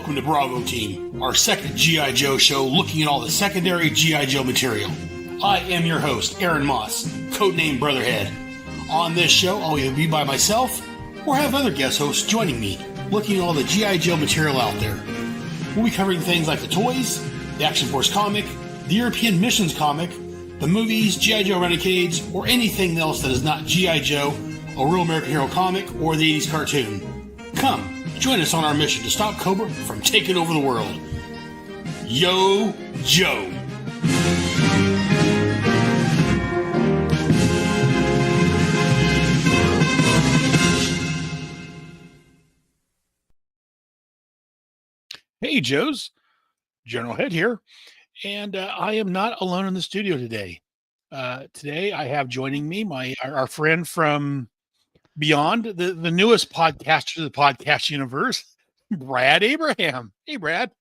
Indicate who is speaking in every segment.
Speaker 1: welcome to Bravo Team, our second G.I. Joe show looking at all the secondary G.I. Joe material. I am your host, Aaron Moss, codenamed Brotherhead. On this show, I'll either be by myself or have other guest hosts joining me, looking at all the G.I. Joe material out there. We'll be covering things like the toys, the Action Force comic, the European Missions comic, the movies, G.I. Joe Renegades, or anything else that is not G.I. Joe, a Real American Hero comic, or the 80s cartoon. Come, join us on our mission to stop Cobra from taking over the world. Yo, Joe. Hey, Joes. General Head here. And I am not alone in the studio today. Today I have joining me our friend from beyond, the newest podcaster to the podcast universe, Brad Abraham. Hey, Brad.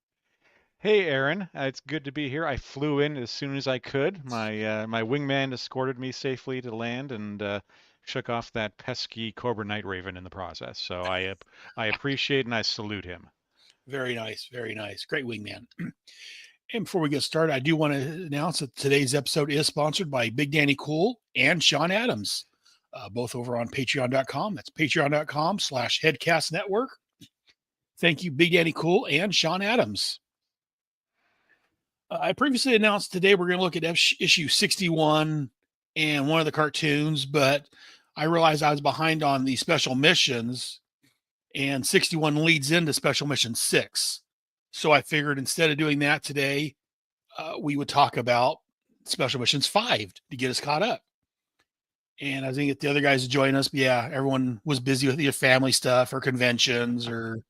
Speaker 2: Hey, Aaron. It's good to be here. I flew in as soon as I could. My wingman escorted me safely to land and shook off that pesky Cobra Night Raven in the process. So I appreciate and I salute him.
Speaker 1: Very nice. Very nice. Great wingman. And before we get started, I do want to announce that today's episode is sponsored by Big Danny Cool and Sean Adams, both over on patreon.com. That's patreon.com/headcastnetwork. Thank you, Big Danny Cool and Sean Adams. I previously announced today we're going to look at issue 61 and one of the cartoons, but I realized I was behind on the special missions, and 61 leads into special mission 6. So I figured instead of doing that today, we would talk about special missions 5 to get us caught up. And I was going to get the other guys to join us. But yeah, everyone was busy with either family stuff or conventions or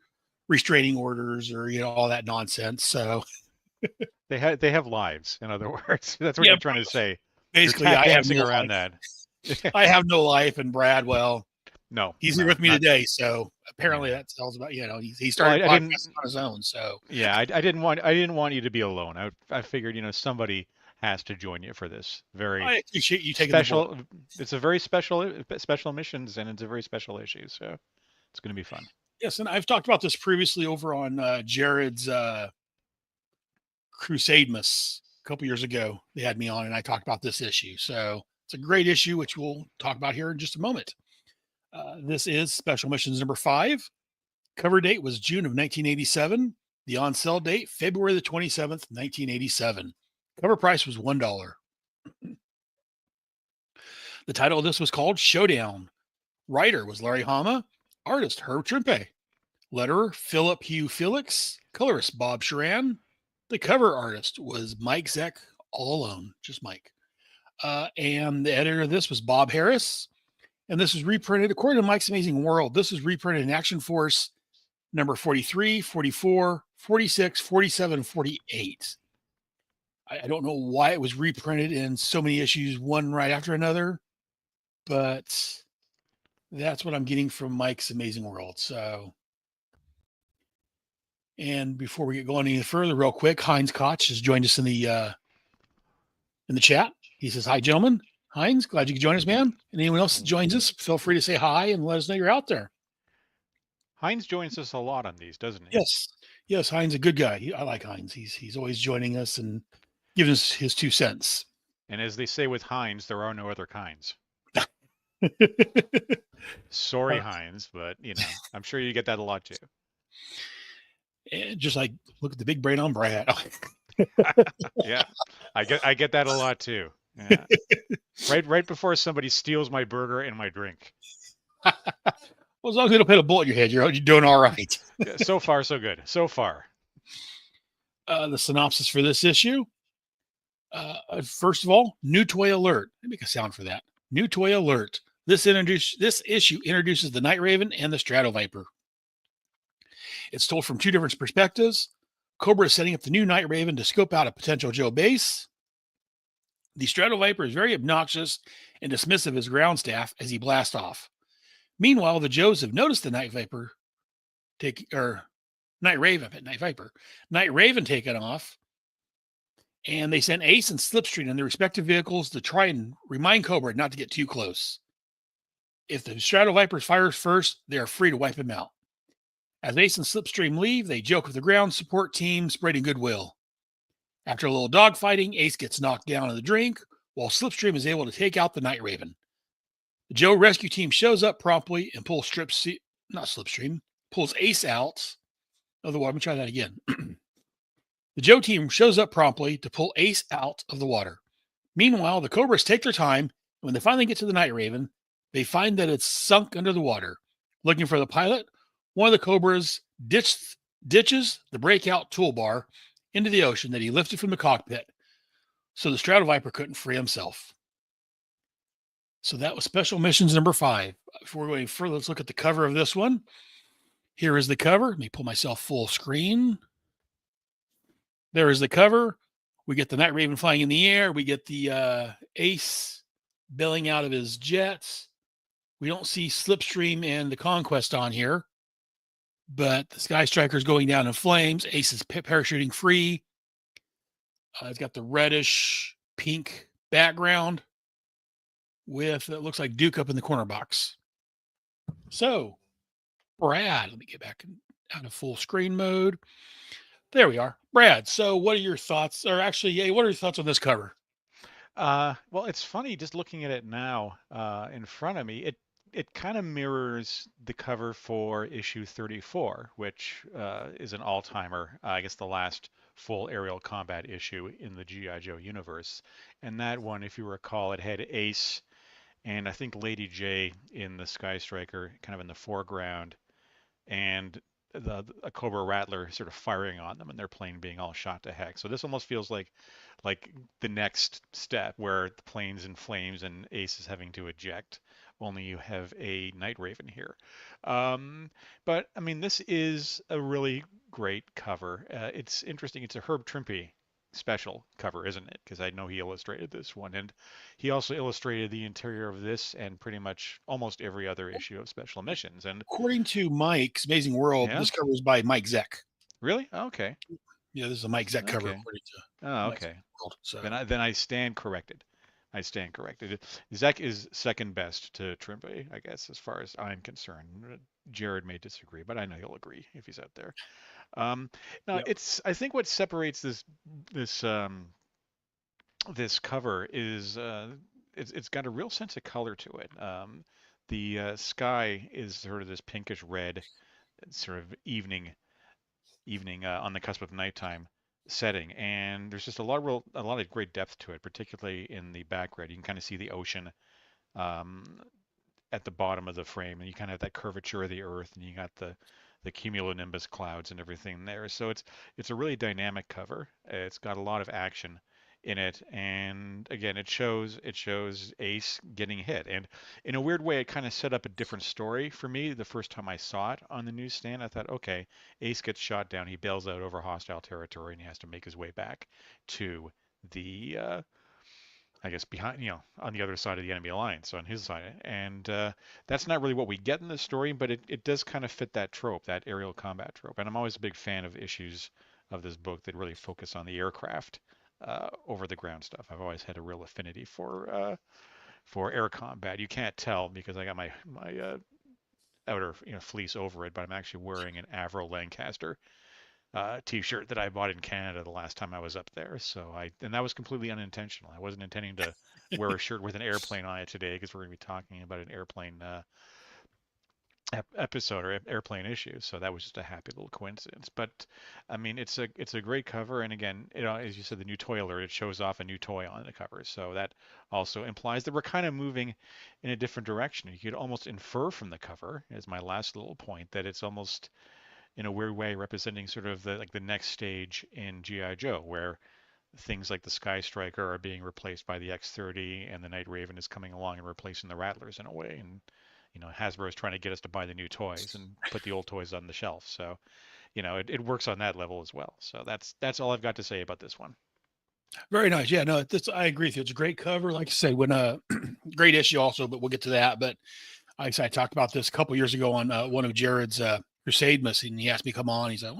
Speaker 1: restraining orders or, all that nonsense. So
Speaker 2: they have lives, in other words. That's what you're trying to say.
Speaker 1: Basically,
Speaker 2: I have no around that.
Speaker 1: I have no life, and Brad, well,
Speaker 2: no,
Speaker 1: he's here with me today. So apparently that tells about, he started podcasting on his own. So
Speaker 2: yeah, I didn't want you to be alone. I figured, somebody has to join you for this. I
Speaker 1: appreciate you taking
Speaker 2: special. It's a very special missions, and it's a very special issue. So it's going to be fun.
Speaker 1: Yes, and I've talked about this previously over on Jared's Crusademus a couple years ago. They had me on, and I talked about this issue. So it's a great issue, which we'll talk about here in just a moment. This is Special Missions number 5. Cover date was June of 1987. The on-sale date, February the 27th, 1987. Cover price was $1. The title of this was called Showdown. Writer was Larry Hama. Artist, Herb Trimpe. Letterer, Philip Hugh Felix. Colorist, Bob Sharan. The cover artist was Mike Zeck, all alone, just Mike. And the editor of this was Bob Harris. And this was reprinted, according to Mike's Amazing World, this was reprinted in Action Force number 43, 44, 46, 47, 48. I don't know why it was reprinted in so many issues, one right after another, but that's what I'm getting from Mike's Amazing World. So, and before we get going any further, real quick, Heinz Koch has joined us in the chat. He says, "Hi, gentlemen." Heinz, glad you could join us, man. And anyone else that joins us, feel free to say hi and let us know you're out there.
Speaker 2: Heinz joins us a lot on these, doesn't he?
Speaker 1: Yes. Heinz, a good guy. I like Heinz. He's always joining us and giving us his 2 cents.
Speaker 2: And as they say with Heinz, there are no other kinds. Sorry, Heinz, but I'm sure you get that a lot too.
Speaker 1: And just like, look at the big brain on Brad.
Speaker 2: Yeah, I get that a lot too. Yeah. Right before somebody steals my burger and my drink.
Speaker 1: Well, as long as they don't put a bullet in your head, you're doing all right.
Speaker 2: Yeah, so far, so good. So far.
Speaker 1: The synopsis for this issue. First of all, new toy alert. Let me make a sound for that. New toy alert. This issue introduces the Night Raven and the Strato Viper. It's told from 2 different perspectives. Cobra is setting up the new Night Raven to scope out a potential Joe base. The Strato Viper is very obnoxious and dismissive of his ground staff as he blasts off. Meanwhile, the Joes have noticed the Night Raven taken off, and they sent Ace and Slipstream in their respective vehicles to try and remind Cobra not to get too close. If the Strato Viper fires first, they are free to wipe him out. As Ace and Slipstream leave, they joke with the ground support team, spreading goodwill. After a little dogfighting, Ace gets knocked down in the drink, while Slipstream is able to take out the Night Raven. The Joe rescue team shows up promptly and pulls pulls Ace out of the water. Let me try that again. The Joe team shows up promptly to pull Ace out of the water. Meanwhile, the Cobras take their time, and when they finally get to the Night Raven, they find that it's sunk under the water. Looking for the pilot, one of the Cobras ditches the breakout toolbar into the ocean that he lifted from the cockpit, so the Stratoviper couldn't free himself. So that was Special Missions number 5. Before going further, let's look at the cover of this one. Here is the cover. Let me pull myself full screen. There is the cover. We get the Night Raven flying in the air. We get the Ace bailing out of his jets. We don't see Slipstream and the Conquest on here, but the Sky Striker is going down in flames. Ace is parachuting free. It's got the reddish pink background with, it looks like Duke up in the corner box. So, Brad, let me get back out of full screen mode. There we are. Brad, so what are your thoughts? Or actually, what are your thoughts on this cover?
Speaker 2: Well, it's funny just looking at it now in front of me. It kind of mirrors the cover for issue 34, which is an all-timer. I guess the last full aerial combat issue in the G.I. Joe universe. And that one, if you recall, it had Ace and I think Lady J in the Sky Striker, kind of in the foreground, and a Cobra Rattler sort of firing on them, and their plane being all shot to heck. So this almost feels like the next step where the plane's in flames and Ace is having to eject. Only you have a Night Raven here. But I mean, this is a really great cover. It's interesting. It's a Herb Trimpe special cover, isn't it? Because I know he illustrated this one, and he also illustrated the interior of this and pretty much almost every other issue of Special Missions. And
Speaker 1: according to Mike's Amazing World, this cover is by Mike Zeck.
Speaker 2: Really? Okay.
Speaker 1: Yeah, this is a Mike Zeck cover according to.
Speaker 2: Oh, okay. So then I stand corrected. Zeck is second best to Trimpe, I guess, as far as I'm concerned. Jared may disagree, but I know he'll agree if he's out there. Now, I think what separates this cover is it's got a real sense of color to it. The sky is sort of this pinkish red, sort of evening on the cusp of nighttime setting, and there's just a lot of great depth to it, particularly in the background. You can kind of see the ocean at the bottom of the frame, and you kind of have that curvature of the earth, and you got the cumulonimbus clouds and everything there. So it's a really dynamic cover. It's got a lot of action in it, and again, it shows Ace getting hit, and in a weird way, it kind of set up a different story for me. The first time I saw it on the newsstand, I thought, okay, Ace gets shot down, he bails out over hostile territory, and he has to make his way back to the I guess behind, on the other side of the enemy alliance, on his side. And that's not really what we get in the story, but it does kind of fit that trope, that aerial combat trope. And I'm always a big fan of issues of this book that really focus on the aircraft over the ground stuff. I've always had a real affinity for air combat. You can't tell because I got my outer fleece over it, but I'm actually wearing an Avro Lancaster T-shirt that I bought in Canada the last time I was up there. And that was completely unintentional. I wasn't intending to wear a shirt with an airplane on it today because we're going to be talking about an airplane episode or airplane issue. So that was just a happy little coincidence. But I mean, it's a great cover. And again, as you said, the new toy alert, it shows off a new toy on the cover. So that also implies that we're kind of moving in a different direction. You could almost infer from the cover, as my last little point, that it's almost in a weird way representing sort of the next stage in G.I. Joe, where things like the Sky Striker are being replaced by the X-30 and the Night Raven is coming along and replacing the Rattlers in a way. And, Hasbro is trying to get us to buy the new toys and put the old toys on the shelf. So, it works on that level as well. So that's all I've got to say about this one.
Speaker 1: Very nice. Yeah, no, I agree with you. It's a great cover. Like I say, when great issue also, but we'll get to that. But I talked about this a couple years ago on one of Jared's Crusade Miss, and he asked me to come on. He said,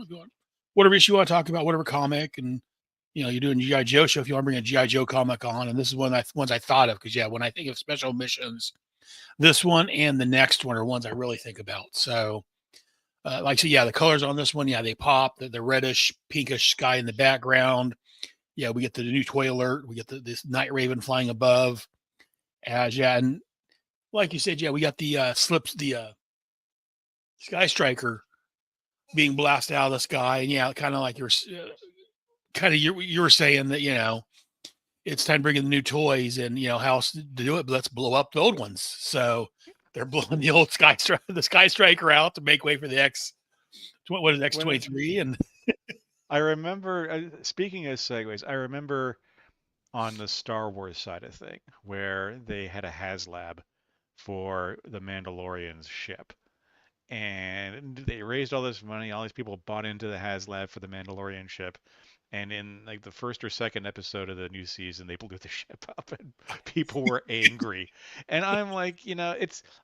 Speaker 1: whatever issue you want to talk about, whatever comic, and you're doing G.I. Joe show if you want to bring a G.I. Joe comic on. And this is one of the ones I thought of because when I think of Special Missions, this one and the next one are ones I really think about. So Like so, yeah, the colors on this one, yeah, they pop. The reddish, pinkish sky in the background. Yeah, we get the new toy alert. We get this Night Raven flying above. As yeah, and like you said, yeah, we got the slips, the Sky Striker being blasted out of the sky, and yeah, kind of like you're kind of you were saying that it's time to bring in the new toys, and how else to do it? But let's blow up the old ones. So they're blowing the old the Sky Striker out to make way for the what is X
Speaker 2: Well,
Speaker 1: 23, and
Speaker 2: I remember, speaking of segues, I remember on the Star Wars side of thing where they had a HasLab for the Mandalorian's ship. And they raised all this money. All these people bought into the HasLab for the Mandalorian ship. And in like the first or second episode of the new season, they blew the ship up, and people were angry. And I'm like,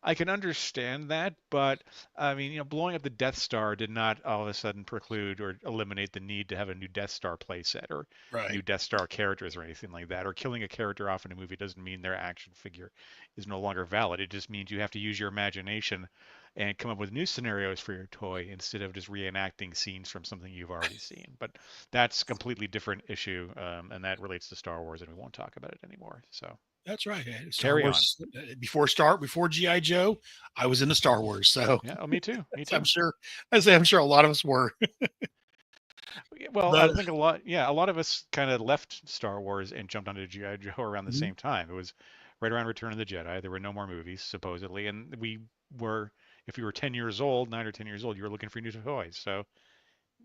Speaker 2: I can understand that, but I mean, blowing up the Death Star did not all of a sudden preclude or eliminate the need to have a new Death Star playset or new
Speaker 1: right,
Speaker 2: Death Star characters or anything like that. Or killing a character off in a movie doesn't mean their action figure is no longer valid. It just means you have to use your imagination and come up with new scenarios for your toy instead of just reenacting scenes from something you've already seen. But that's a completely different issue, and that relates to Star Wars, and we won't talk about it anymore. So
Speaker 1: that's right. Star
Speaker 2: carry on.
Speaker 1: Wars before GI Joe, I was into Star Wars, so
Speaker 2: Yeah, oh, me too. Me
Speaker 1: I'm
Speaker 2: too.
Speaker 1: sure. I'm sure a lot of us were.
Speaker 2: Well, I
Speaker 1: But
Speaker 2: think a lot of us kind of left Star Wars and jumped onto GI Joe around the
Speaker 1: mhm,
Speaker 2: same time. It was right around Return of the Jedi. There were no more movies supposedly, and were, if you were 10 years old, 9 or 10 years old, you were looking for new toys. So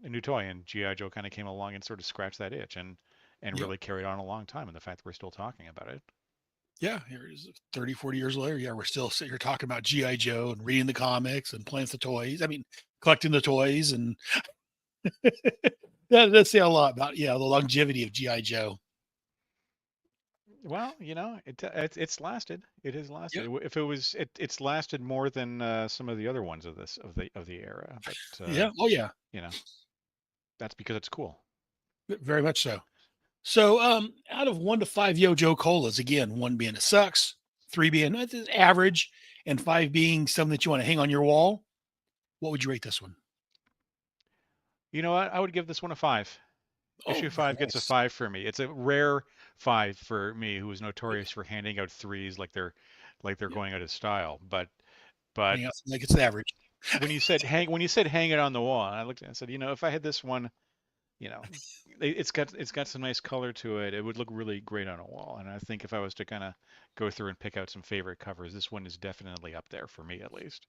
Speaker 2: a new toy, and GI Joe kind of came along and sort of scratched that itch, and
Speaker 1: yep,
Speaker 2: really carried on a long time. And the fact that we're still talking about it.
Speaker 1: yeah, here it is 30, 40 years later. Yeah, we're still sitting here talking about GI Joe and reading the comics and playing with the toys. I mean, collecting the toys, and that say a lot about the longevity of GI Joe.
Speaker 2: Well, it's lasted. It has
Speaker 1: Yeah,
Speaker 2: lasted. If it was, it's lasted more than some of the other ones of the era. But
Speaker 1: yeah, oh yeah,
Speaker 2: you know, that's because it's cool.
Speaker 1: very much so. So, out of 1 to 5 Yo Joe colas, again, one being it sucks, three being average, and five being something that you want to hang on your wall, what would you rate this one?
Speaker 2: You know what? I would give this one a 5.
Speaker 1: Oh,
Speaker 2: Issue
Speaker 1: very
Speaker 2: 5 gets a
Speaker 1: nice.
Speaker 2: 5 for me. It's a rare 5 for me, who is notorious for handing out threes like they're
Speaker 1: Yeah,
Speaker 2: going out of style. But
Speaker 1: pointing out like it's average.
Speaker 2: when you said hang it on the wall, and I looked at it and said, if I had this one, you know, it's got some nice color to it. It would look really great on a wall. And I think if I was to kind of go through and pick out some favorite covers, this one is definitely up there for me at least.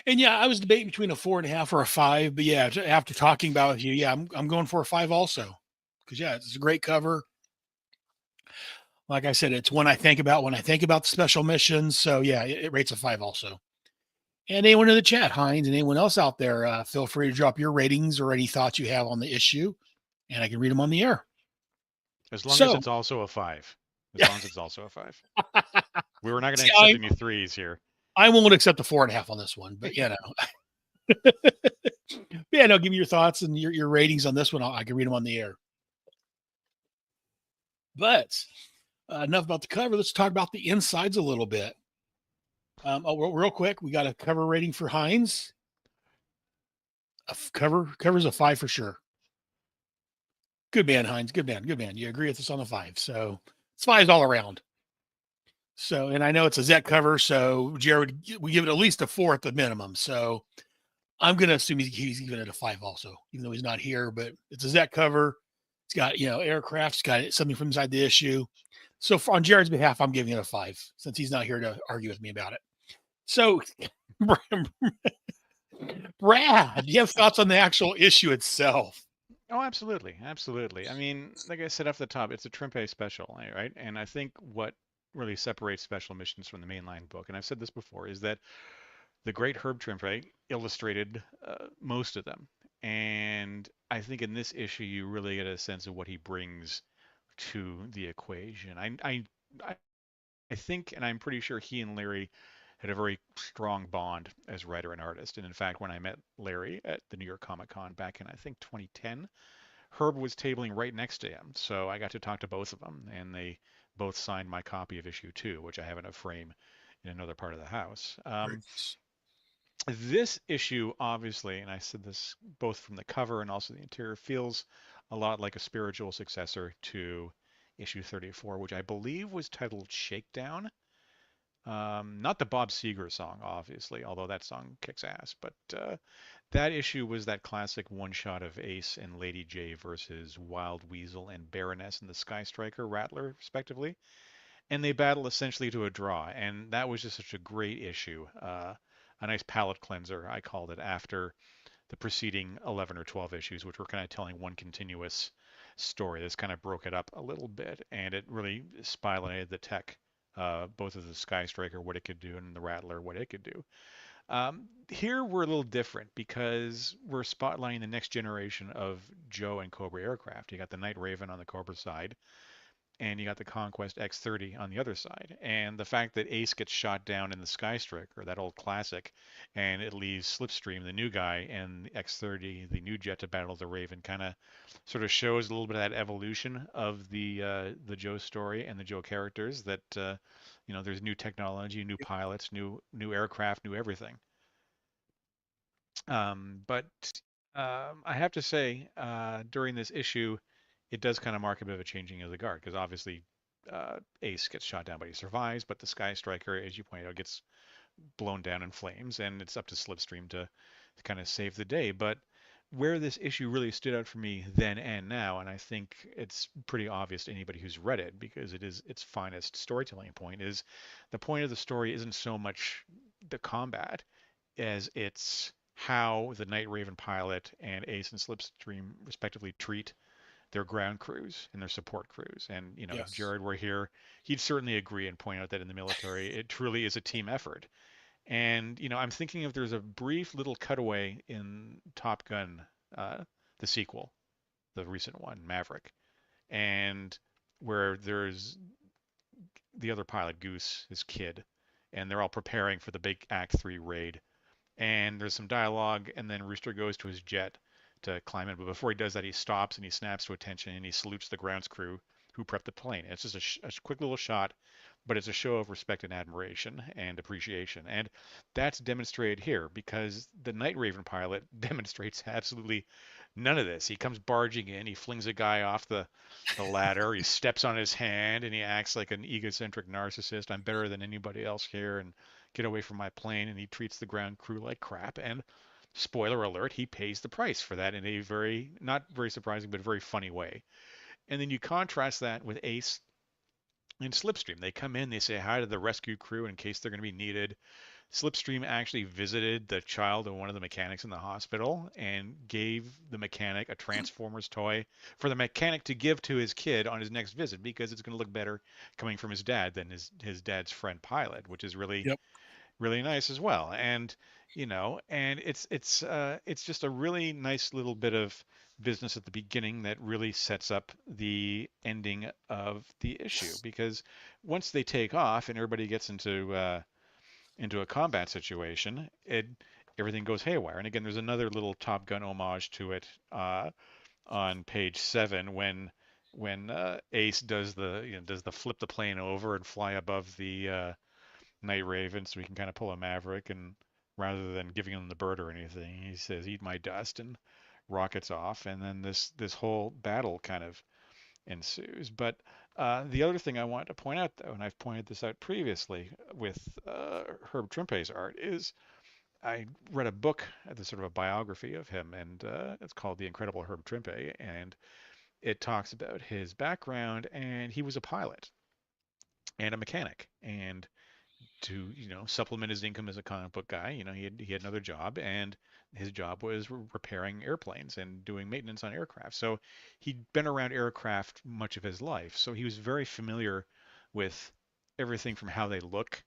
Speaker 1: And yeah, I was debating between a 4.5 or a 5, but yeah, after talking about it with you, yeah, I'm going for a 5 also. Because yeah, it's a great cover. Like I said, it's one I think about when I think about the special missions. So yeah, it rates a 5 also. And anyone in the chat, Heinz, and anyone else out there, feel free to drop your ratings or any thoughts you have on the issue, and I can read them on the air.
Speaker 2: As long as
Speaker 1: So,
Speaker 2: it's also a 5. As
Speaker 1: yeah,
Speaker 2: long as it's also a 5. We were not going to
Speaker 1: see,
Speaker 2: accept any threes here.
Speaker 1: I won't accept a 4.5 on this one, but yeah, no, give me your thoughts and your ratings on this one. I can read them on the air. But enough about the cover. Let's talk about the insides a little bit. Real quick, we got a cover rating for Heinz. Covers a 5 for sure. Good man, Heinz. Good man. Good man. You agree with us on the 5. So it's 5s all around. So, and I know it's a Zet cover, so Jared, we give it at least a 4 at the minimum. So I'm going to assume he's giving it a 5 also, even though he's not here. But it's a Zet cover. It's got aircraft. It's got something from inside the issue. So on Jared's behalf, I'm giving it a 5 since he's not here to argue with me about it. So, Brad, do you have thoughts on the actual issue itself?
Speaker 2: Oh, absolutely, absolutely. I mean, like I said off the top, it's a Trimpe special, right? And I think what really separates special missions from the mainline book, and I've said this before, is that the great Herb Trimpe illustrated most of them. And I think in this issue, you really get a sense of what he brings to the equation. I think, and I'm pretty sure he and Larry had a very strong bond as writer and artist. And in fact, when I met Larry at the New York Comic Con back in, I think, 2010, Herb was tabling right next to him. So I got to talk to both of them, and they both signed my copy of issue 2, which I have in a frame in another part of the house.
Speaker 1: Very nice.
Speaker 2: This issue, obviously, and I said this both from the cover and also the interior, feels a lot like a spiritual successor to issue 34, which I believe was titled Shakedown. Not the Bob Seger song, obviously, although that song kicks ass, but that issue was that classic one shot of Ace and Lady J versus Wild Weasel and Baroness and the Sky Striker Rattler, respectively. And they battle essentially to a draw. And that was just such a great issue. A nice palate cleanser, I called it, after the preceding 11 or 12 issues, which were kind of telling one continuous story. This kind of broke it up a little bit, and it really spotlighted the tech, both of the Sky Striker, what it could do, and the Rattler, what it could do. Here we're a little different because we're spotlighting the next generation of Joe and Cobra aircraft. You got the Night Raven on the Cobra side, and you got the Conquest X-30 on the other side. And the fact that Ace gets shot down in the Sky Striker, that old classic, and it leaves Slipstream, the new guy, and X-30, the new jet, to battle the Raven, kind of sort of shows a little bit of that evolution of the Joe story and the Joe characters. That there's new technology, new pilots, new aircraft, new everything. But I have to say, during this issue, it does kind of mark a bit of a changing of the guard because obviously Ace gets shot down, but he survives. But the Sky Striker, as you pointed out, gets blown down in flames, and it's up to Slipstream to kind of save the day. But where this issue really stood out for me then and now, and I think it's pretty obvious to anybody who's read it because it is its finest storytelling point, is the point of the story isn't so much the combat as it's how the Night Raven pilot and Ace and Slipstream respectively treat their ground crews and their support crews. And, if
Speaker 1: Yes.
Speaker 2: Jared were here, he'd certainly agree and point out that in the military, it truly is a team effort. And, I'm thinking if there's a brief little cutaway in Top Gun, uh, the sequel, the recent one, Maverick, and where there's the other pilot, Goose, his kid, and they're all preparing for the big Act 3 raid, and there's some dialogue, and then Rooster goes to his jet to climb in. But before he does that, he stops and he snaps to attention and he salutes the grounds crew who prepped the plane. It's just a quick little shot, but it's a show of respect and admiration and appreciation. And that's demonstrated here because the Night Raven pilot demonstrates absolutely none of this. He comes barging in, he flings a guy off the ladder, he steps on his hand, and he acts like an egocentric narcissist. I'm better than anybody else here, and get away from my plane. And he treats the ground crew like crap. And spoiler alert, he pays the price for that in a very, not very surprising, but very funny way. And then you contrast that with Ace and Slipstream. They come in, they say hi to the rescue crew in case they're going to be needed. Slipstream actually visited the child of one of the mechanics in the hospital and gave the mechanic a Transformers toy for the mechanic to give to his kid on his next visit because it's going to look better coming from his dad than his dad's friend pilot, which is really
Speaker 1: Yep.
Speaker 2: really nice as well. And and it's just a really nice little bit of business at the beginning that really sets up the ending of the issue because once they take off and everybody gets into a combat situation, it everything goes haywire. And again, there's another little Top Gun homage to it on page 7 when Ace does the flip the plane over and fly above the Night Raven, so he can kind of pull a Maverick, and rather than giving him the bird or anything, he says, "Eat my dust," and rockets off, and then this whole battle kind of ensues. But the other thing I wanted to point out, though, and I've pointed this out previously with Herb Trimpe's art, is I read a book, the sort of a biography of him, and it's called The Incredible Herb Trimpe, and it talks about his background, and he was a pilot and a mechanic, and to supplement his income as a comic book guy. He had another job, and his job was repairing airplanes and doing maintenance on aircraft. So he'd been around aircraft much of his life. So he was very familiar with everything from how they look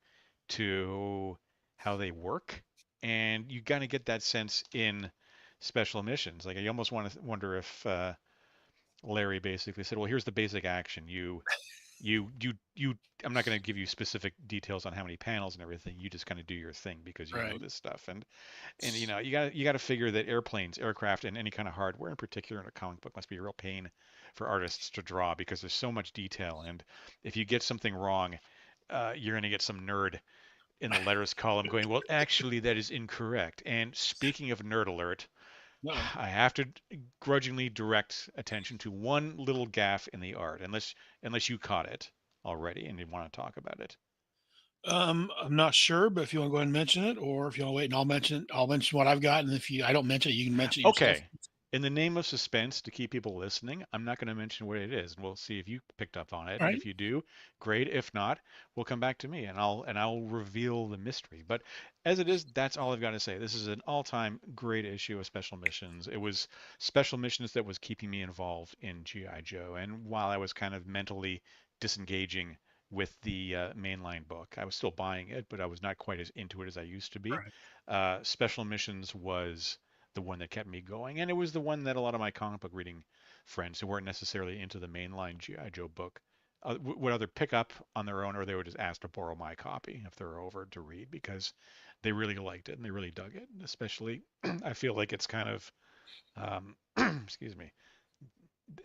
Speaker 2: to how they work. And you kind of get that sense in special missions. Like I almost want to wonder if Larry basically said, "Well, here's the basic action. You I'm not going to give you specific details on how many panels and everything. You just kind of do your thing because you know
Speaker 1: Right.
Speaker 2: this stuff." And you got to figure that aircraft, and any kind of hardware in particular in a comic book must be a real pain for artists to draw because there's so much detail. And if you get something wrong, you're going to get some nerd in the letters column going, well, actually, that is incorrect. And speaking of Nerd Alert,
Speaker 1: No.
Speaker 2: I have to grudgingly direct attention to one little gaffe in the art, unless you caught it already and you want to talk about it.
Speaker 1: I'm not sure, but if you want to go ahead and mention it, or if you want to wait and I'll mention what I've got. And if I don't mention it, you can mention it yourself.
Speaker 2: Okay. In the name of suspense, to keep people listening, I'm not going to mention what it is, and we'll see if you picked up on it.
Speaker 1: All
Speaker 2: And
Speaker 1: right.
Speaker 2: if you do, great. If not, we'll come back to me, and I'll reveal the mystery. But as it is, that's all I've got to say. This is an all-time great issue of Special Missions. It was Special Missions that was keeping me involved in GI Joe, and while I was kind of mentally disengaging with the mainline book, I was still buying it, but I was not quite as into it as I used to be.
Speaker 1: Right.
Speaker 2: Special Missions was the one that kept me going, and it was the one that a lot of my comic book reading friends who weren't necessarily into the mainline GI Joe book would either pick up on their own or they would just ask to borrow my copy if they're over to read because they really liked it and they really dug it. Especially, I feel like it's kind of, excuse me,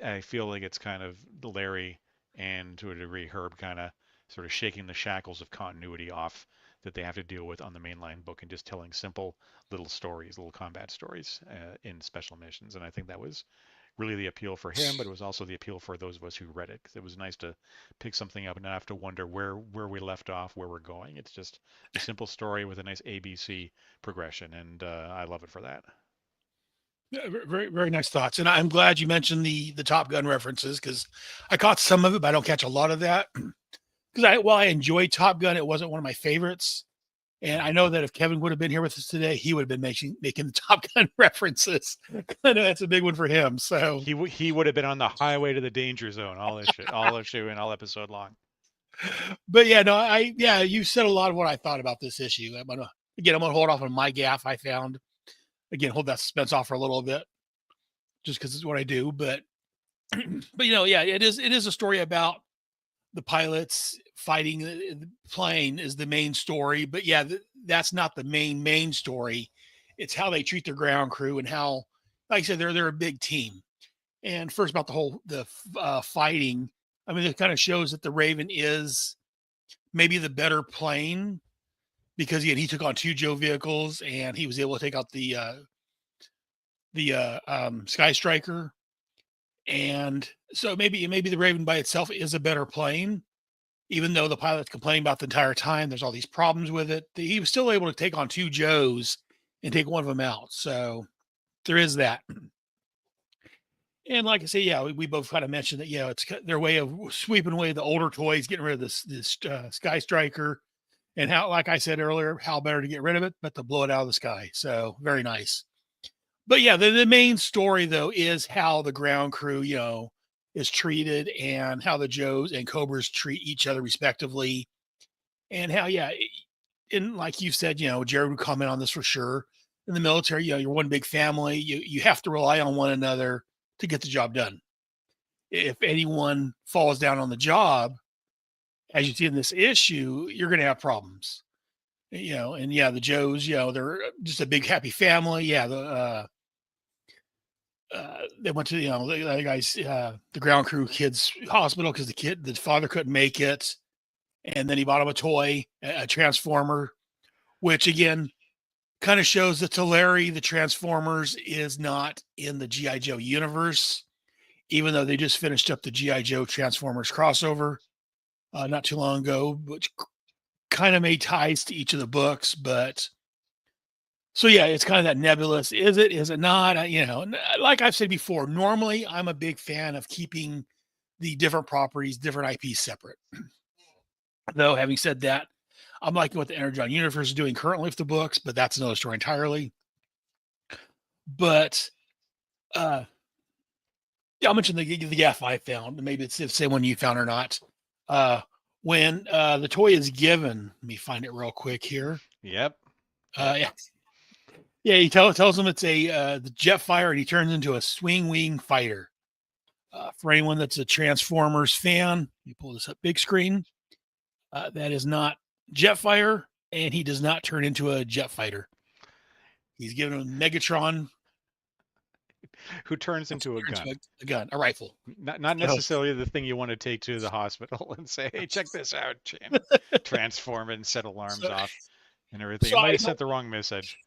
Speaker 2: I feel like it's kind of Larry and to a degree Herb kind of sort of shaking the shackles of continuity off that they have to deal with on the mainline book and just telling simple little stories, little combat stories in special missions. And I think that was really the appeal for him, but it was also the appeal for those of us who read it because it was nice to pick something up and not have to wonder where we left off, where we're going. It's just a simple story with a nice ABC progression, and I love it for that.
Speaker 1: Yeah, very very nice thoughts, and I'm glad you mentioned the Top Gun references because I caught some of it, but I don't catch a lot of that. Because while I enjoyed Top Gun, it wasn't one of my favorites. And I know that if Kevin would have been here with us today, he would have been making the Top Gun references. I know that's a big one for him. So,
Speaker 2: He would have been on the highway to the danger zone all issue and all episode long.
Speaker 1: but yeah, no, you said a lot of what I thought about this issue. I'm gonna hold off on my gaff I found. Again, hold that suspense off for a little bit, just because it's what I do. But, but yeah, it is a story about the pilots fighting the plane is the main story. But yeah, that's not the main story. It's how they treat their ground crew and how, like I said, they're a big team. And first about the fighting, I mean, it kind of shows that the Raven is maybe the better plane because again, he took on two Joe vehicles and he was able to take out the Sky Striker. And so maybe the Raven by itself is a better plane, even though the pilot's complaining about the entire time. There's all these problems with it. He was still able to take on two Joes and take one of them out. So there is that. And like I say, yeah, we both kind of mentioned that. Yeah, it's their way of sweeping away the older toys, getting rid of this Sky Striker, and how, like I said earlier, how better to get rid of it, but to blow it out of the sky. So very nice. But yeah, the main story though is how the ground crew, is treated and how the Joes and Cobras treat each other respectively, and how and like you said, Jared would comment on this for sure. In the military, you're one big family. You have to rely on one another to get the job done. If anyone falls down on the job, as you see in this issue, you're going to have problems. And yeah, the Joes, they're just a big happy family. Yeah, they went to the guys, the ground crew kids hospital because the father couldn't make it, and then he bought him a toy, a Transformer, which again kind of shows that to Larry, the Transformers is not in the GI Joe universe, even though they just finished up the GI Joe Transformers crossover not too long ago, which kind of made ties to each of the books. But so yeah, it's kind of that nebulous. Is it? Is it not? Like I've said before, normally I'm a big fan of keeping the different properties, different IPs separate. Though having said that, I'm liking what the Energon Universe is doing currently with the books, but that's another story entirely. But yeah, I'll mention the gaff I found. Maybe it's the same one you found or not. When the toy is given, let me find it real quick here.
Speaker 2: Yep.
Speaker 1: Yeah. Yeah, he tells him it's the Jetfire, and he turns into a swing wing fighter. For anyone that's a Transformers fan, let me pull this up big screen. That is not Jetfire, and he does not turn into a jet fighter. He's given a Megatron
Speaker 2: who turns into a gun.
Speaker 1: A gun, a rifle.
Speaker 2: Not
Speaker 1: So,
Speaker 2: necessarily the thing you want to take to the hospital and say, "Hey, check this out," and transform it and set alarms
Speaker 1: so,
Speaker 2: off and everything.
Speaker 1: so
Speaker 2: It might
Speaker 1: I
Speaker 2: have
Speaker 1: know,
Speaker 2: sent the wrong message.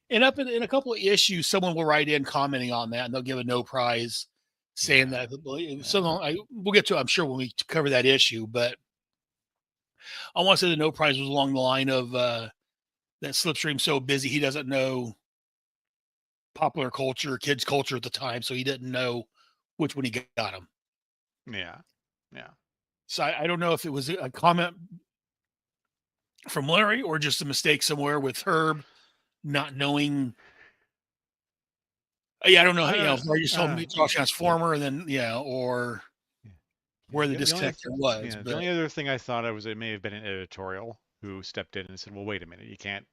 Speaker 1: and up in a couple of issues, someone will write in commenting on that, and they'll give a no prize, saying
Speaker 2: Yeah,
Speaker 1: that
Speaker 2: yeah,
Speaker 1: some we'll get to, I'm sure, when we cover that issue. But I want to say the no prize was along the line of that Slipstream's so busy he doesn't know popular culture, kids culture at the time, so he didn't know which one he got him.
Speaker 2: yeah, yeah.
Speaker 1: So I don't know if it was a comment from Larry or just a mistake somewhere with Herb not knowing. Yeah, I don't know.
Speaker 2: I
Speaker 1: You
Speaker 2: don't
Speaker 1: know,
Speaker 2: know.
Speaker 1: if Larry just told me draw Transformer, and then or
Speaker 2: Yeah.
Speaker 1: where the
Speaker 2: The only
Speaker 1: disconnect was.
Speaker 2: yeah, the
Speaker 1: But
Speaker 2: only other thing I thought of was it may have been an editorial who stepped in and said, "Well, wait a minute, you can't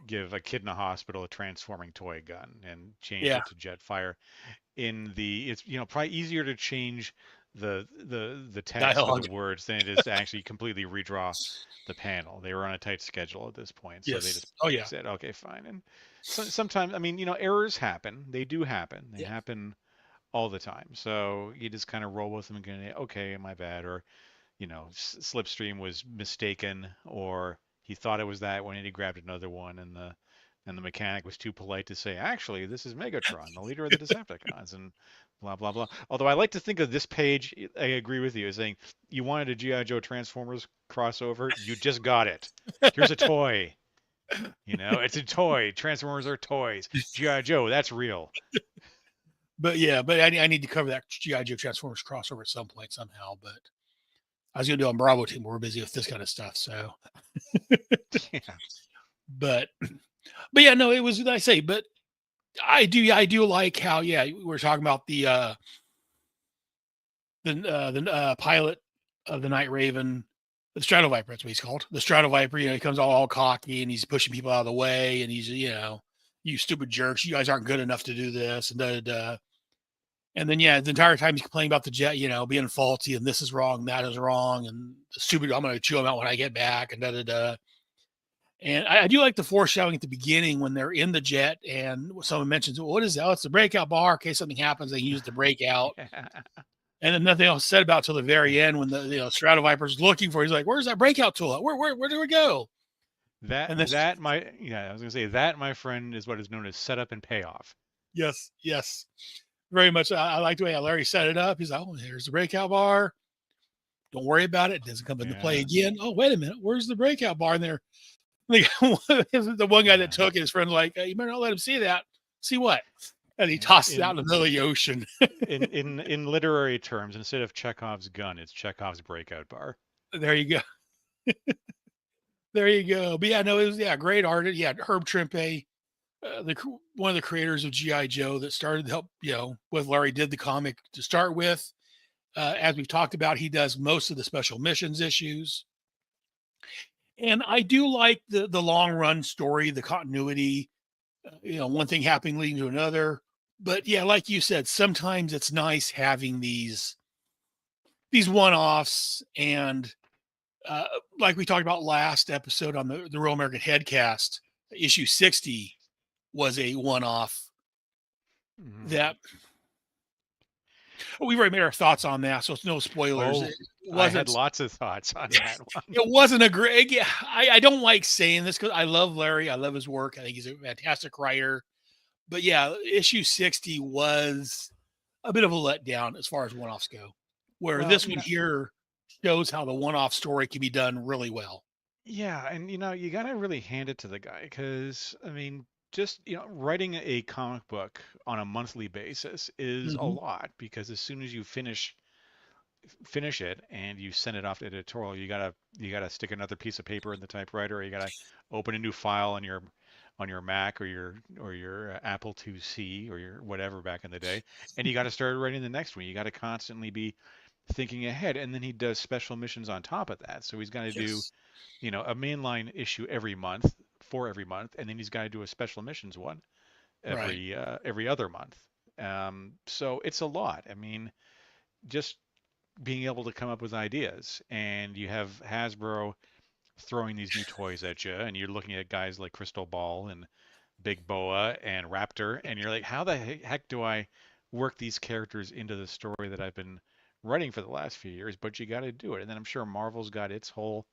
Speaker 2: give a kid in a hospital a transforming toy gun and change
Speaker 1: yeah,
Speaker 2: it to Jetfire." In the it's probably easier to change the text or the
Speaker 1: dialogue.
Speaker 2: words than it is to actually completely redraw the panel. They were on a tight schedule at this point, so they just
Speaker 1: Yes. Oh yeah.
Speaker 2: said, "Okay, fine." And sometimes, I mean, errors happen. They do happen. They
Speaker 1: Yeah.
Speaker 2: happen all the time. So you just kind of roll with them and go, "Okay, my bad," or Slipstream was mistaken, or he thought it was that one and he grabbed another one, and the mechanic was too polite to say, "Actually, this is Megatron, the leader of the Decepticons," and blah blah blah. Although I like to think of this page, I agree with you, as saying you wanted a GI Joe Transformers crossover, you just got it. Here's a toy. It's a toy. Transformers are toys. GI Joe, that's real.
Speaker 1: But yeah, but I need to cover that GI Joe Transformers crossover at some point somehow. But I was gonna do on Bravo Team. We're busy with this kind of stuff. So,
Speaker 2: Yeah.
Speaker 1: but but yeah, no, it was I say. But I do like how we're talking about the pilot of the Night Raven, the Strato Viper. That's what he's called. The Strato Viper. He comes all cocky and he's pushing people out of the way, and he's you stupid jerks, you guys aren't good enough to do this, and da da da. And then the entire time he's complaining about the jet, being faulty, and this is wrong, that is wrong, and stupid. I'm going to chew him out when I get back, and da da da. And I do like the foreshadowing at the beginning when they're in the jet, and someone mentions, well, "What is that? Oh, it's the breakout bar. In case something happens, they use the breakout." And then nothing else said about till the very end when the Strato Viper's looking for. He's like, "Where's that breakout tool? Where do we go?"
Speaker 2: That
Speaker 1: And then
Speaker 2: that my yeah, I was gonna say that, my friend, is what is known as setup and payoff.
Speaker 1: yes, yes, very much. I like the way Larry set it up. He's like, "Oh, here's the breakout bar. Don't worry about it. It doesn't come into play
Speaker 2: Yeah,
Speaker 1: again. Oh, wait a minute. Where's the breakout bar in there?" The one guy that
Speaker 2: yeah.
Speaker 1: took it, his friend's like, "You better not let him see that. See what?" And he
Speaker 2: Yeah.
Speaker 1: tosses it out in the middle of the ocean.
Speaker 2: In literary terms, instead of Chekhov's gun, it's Chekhov's breakout bar.
Speaker 1: There you go. There you go. But yeah, no, it was great art. Yeah, Herb Trimpe, one of the creators of GI Joe that started to help with Larry did the comic to start with. As we've talked about, he does most of the special missions issues, and I do like the long run story, the continuity. One thing happening leading to another. But yeah, like you said, sometimes it's nice having these one offs, and uh, like we talked about last episode on the Real American Headcast, issue 60 was a one off
Speaker 2: Mhm.
Speaker 1: that we've already made our thoughts on that, so it's no spoilers.
Speaker 2: Oh,
Speaker 1: It
Speaker 2: I had
Speaker 1: wasn't.
Speaker 2: lots of thoughts on that one.
Speaker 1: It wasn't a great. Yeah, I don't like saying this because I love Larry. I love his work. I think he's a fantastic writer. But yeah, issue 60 was a bit of a letdown as far as one offs go, where
Speaker 2: Well,
Speaker 1: this one here shows how the one off story can be done really well.
Speaker 2: yeah, and you gotta really hand it to the guy because I mean, just writing a comic book on a monthly basis is a
Speaker 1: Hmm.
Speaker 2: lot because as soon as you finish it and you send it off to editorial, you gotta stick another piece of paper in the typewriter, or you gotta open a new file on your Mac or your Apple IIc or your whatever back in the day, and you gotta start writing the next one. You gotta constantly be thinking ahead, and then he does special missions on top of that. So he's gonna do
Speaker 1: Yes.
Speaker 2: a mainline issue every month for every month, and then he's got to do a special missions one
Speaker 1: Right.
Speaker 2: every other month. So it's a lot. I mean, just being able to come up with ideas, and you have Hasbro throwing these new toys at you, and you're looking at guys like Crystal Ball and Big Boa and Raptor, and you're like, how the heck do I work these characters into the story that I've been writing for the last few years? But you got to do it. And then I'm sure Marvel's got its whole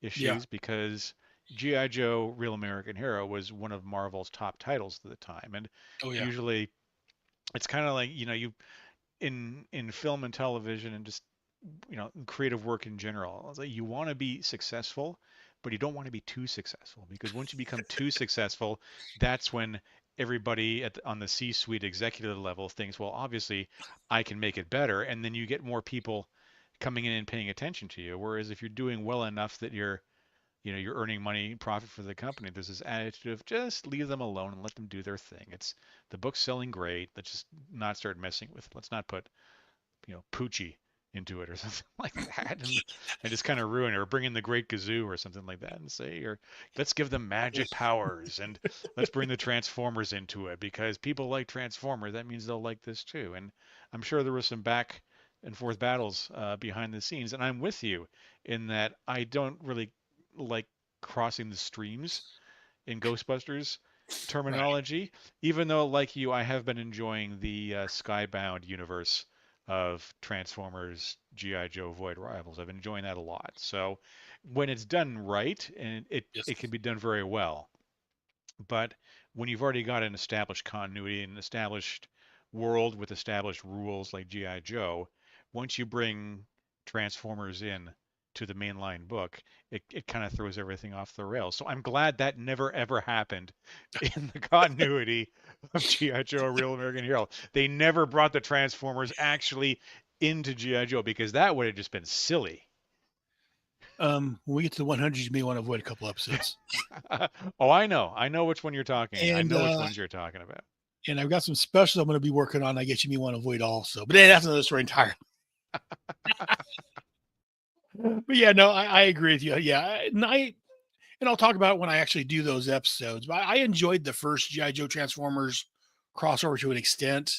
Speaker 1: Yeah.
Speaker 2: issues because G.I. Joe Real American Hero was one of Marvel's top titles at the time. And
Speaker 1: Oh yeah.
Speaker 2: usually it's kind of like, you in film and television and just creative work in general. It's like you want to be successful, but you don't want to be too successful because once you become too successful, that's when everybody on the C-suite executive level thinks, well, obviously I can make it better, and then you get more people coming in and paying attention to you. Whereas if you're doing well enough that you're earning money, profit for the company, there's this attitude of just leave them alone and let them do their thing. It's the book's selling great. Let's just not start messing with it. Let's not put Poochie into it or something like that, and just kind of ruin it, or bring in the Great Gazoo or something like that, and say, or let's give them magic powers, and let's bring the Transformers into it because people like Transformers. That means they'll like this too. And I'm sure there was some back and forth battles behind the scenes, and I'm with you in that I don't really like crossing the streams in Ghostbusters
Speaker 1: Right.
Speaker 2: terminology, even though, like you, I have been enjoying the Skybound universe of Transformers, G.I. Joe, Void Rivals. I've been enjoying that a lot. So when it's done right, and it
Speaker 1: Yes.
Speaker 2: can be done very well, but when you've already got an established continuity, an established world with established rules like G.I. Joe, once you bring Transformers in to the mainline book, it kind of throws everything off the rails. So I'm glad that never ever happened in the continuity of G.I. Joe, A Real American Hero. They never brought the Transformers actually into G.I. Joe because that would have just been silly.
Speaker 1: When we get to the 100s, you may want to avoid a couple episodes.
Speaker 2: Oh, I know. I know which one you're talking. I
Speaker 1: And
Speaker 2: know which ones you're talking about.
Speaker 1: I've got some specials I'm going to be working on. I guess you may want to avoid also. But that's another story entirely. But yeah, no, I agree with you. Yeah, and I'll talk about it when I actually do those episodes. But I enjoyed the first GI Joe Transformers crossover to an extent.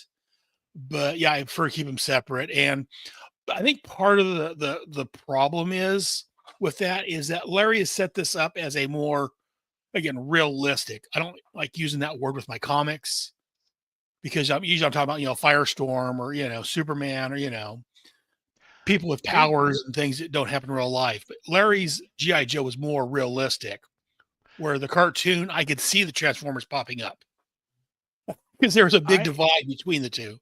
Speaker 1: But yeah, I prefer to keep them separate. And I think part of the problem is with that is that Larry has set this up as a more, again, realistic. I don't like using that word with my comics because I'm talking about Firestorm or Superman or people with
Speaker 2: They
Speaker 1: powers and things that don't happen in real life. But Larry's GI Joe was more realistic, where the cartoon I could see the Transformers popping up because there was a big
Speaker 2: I
Speaker 1: divide between the two.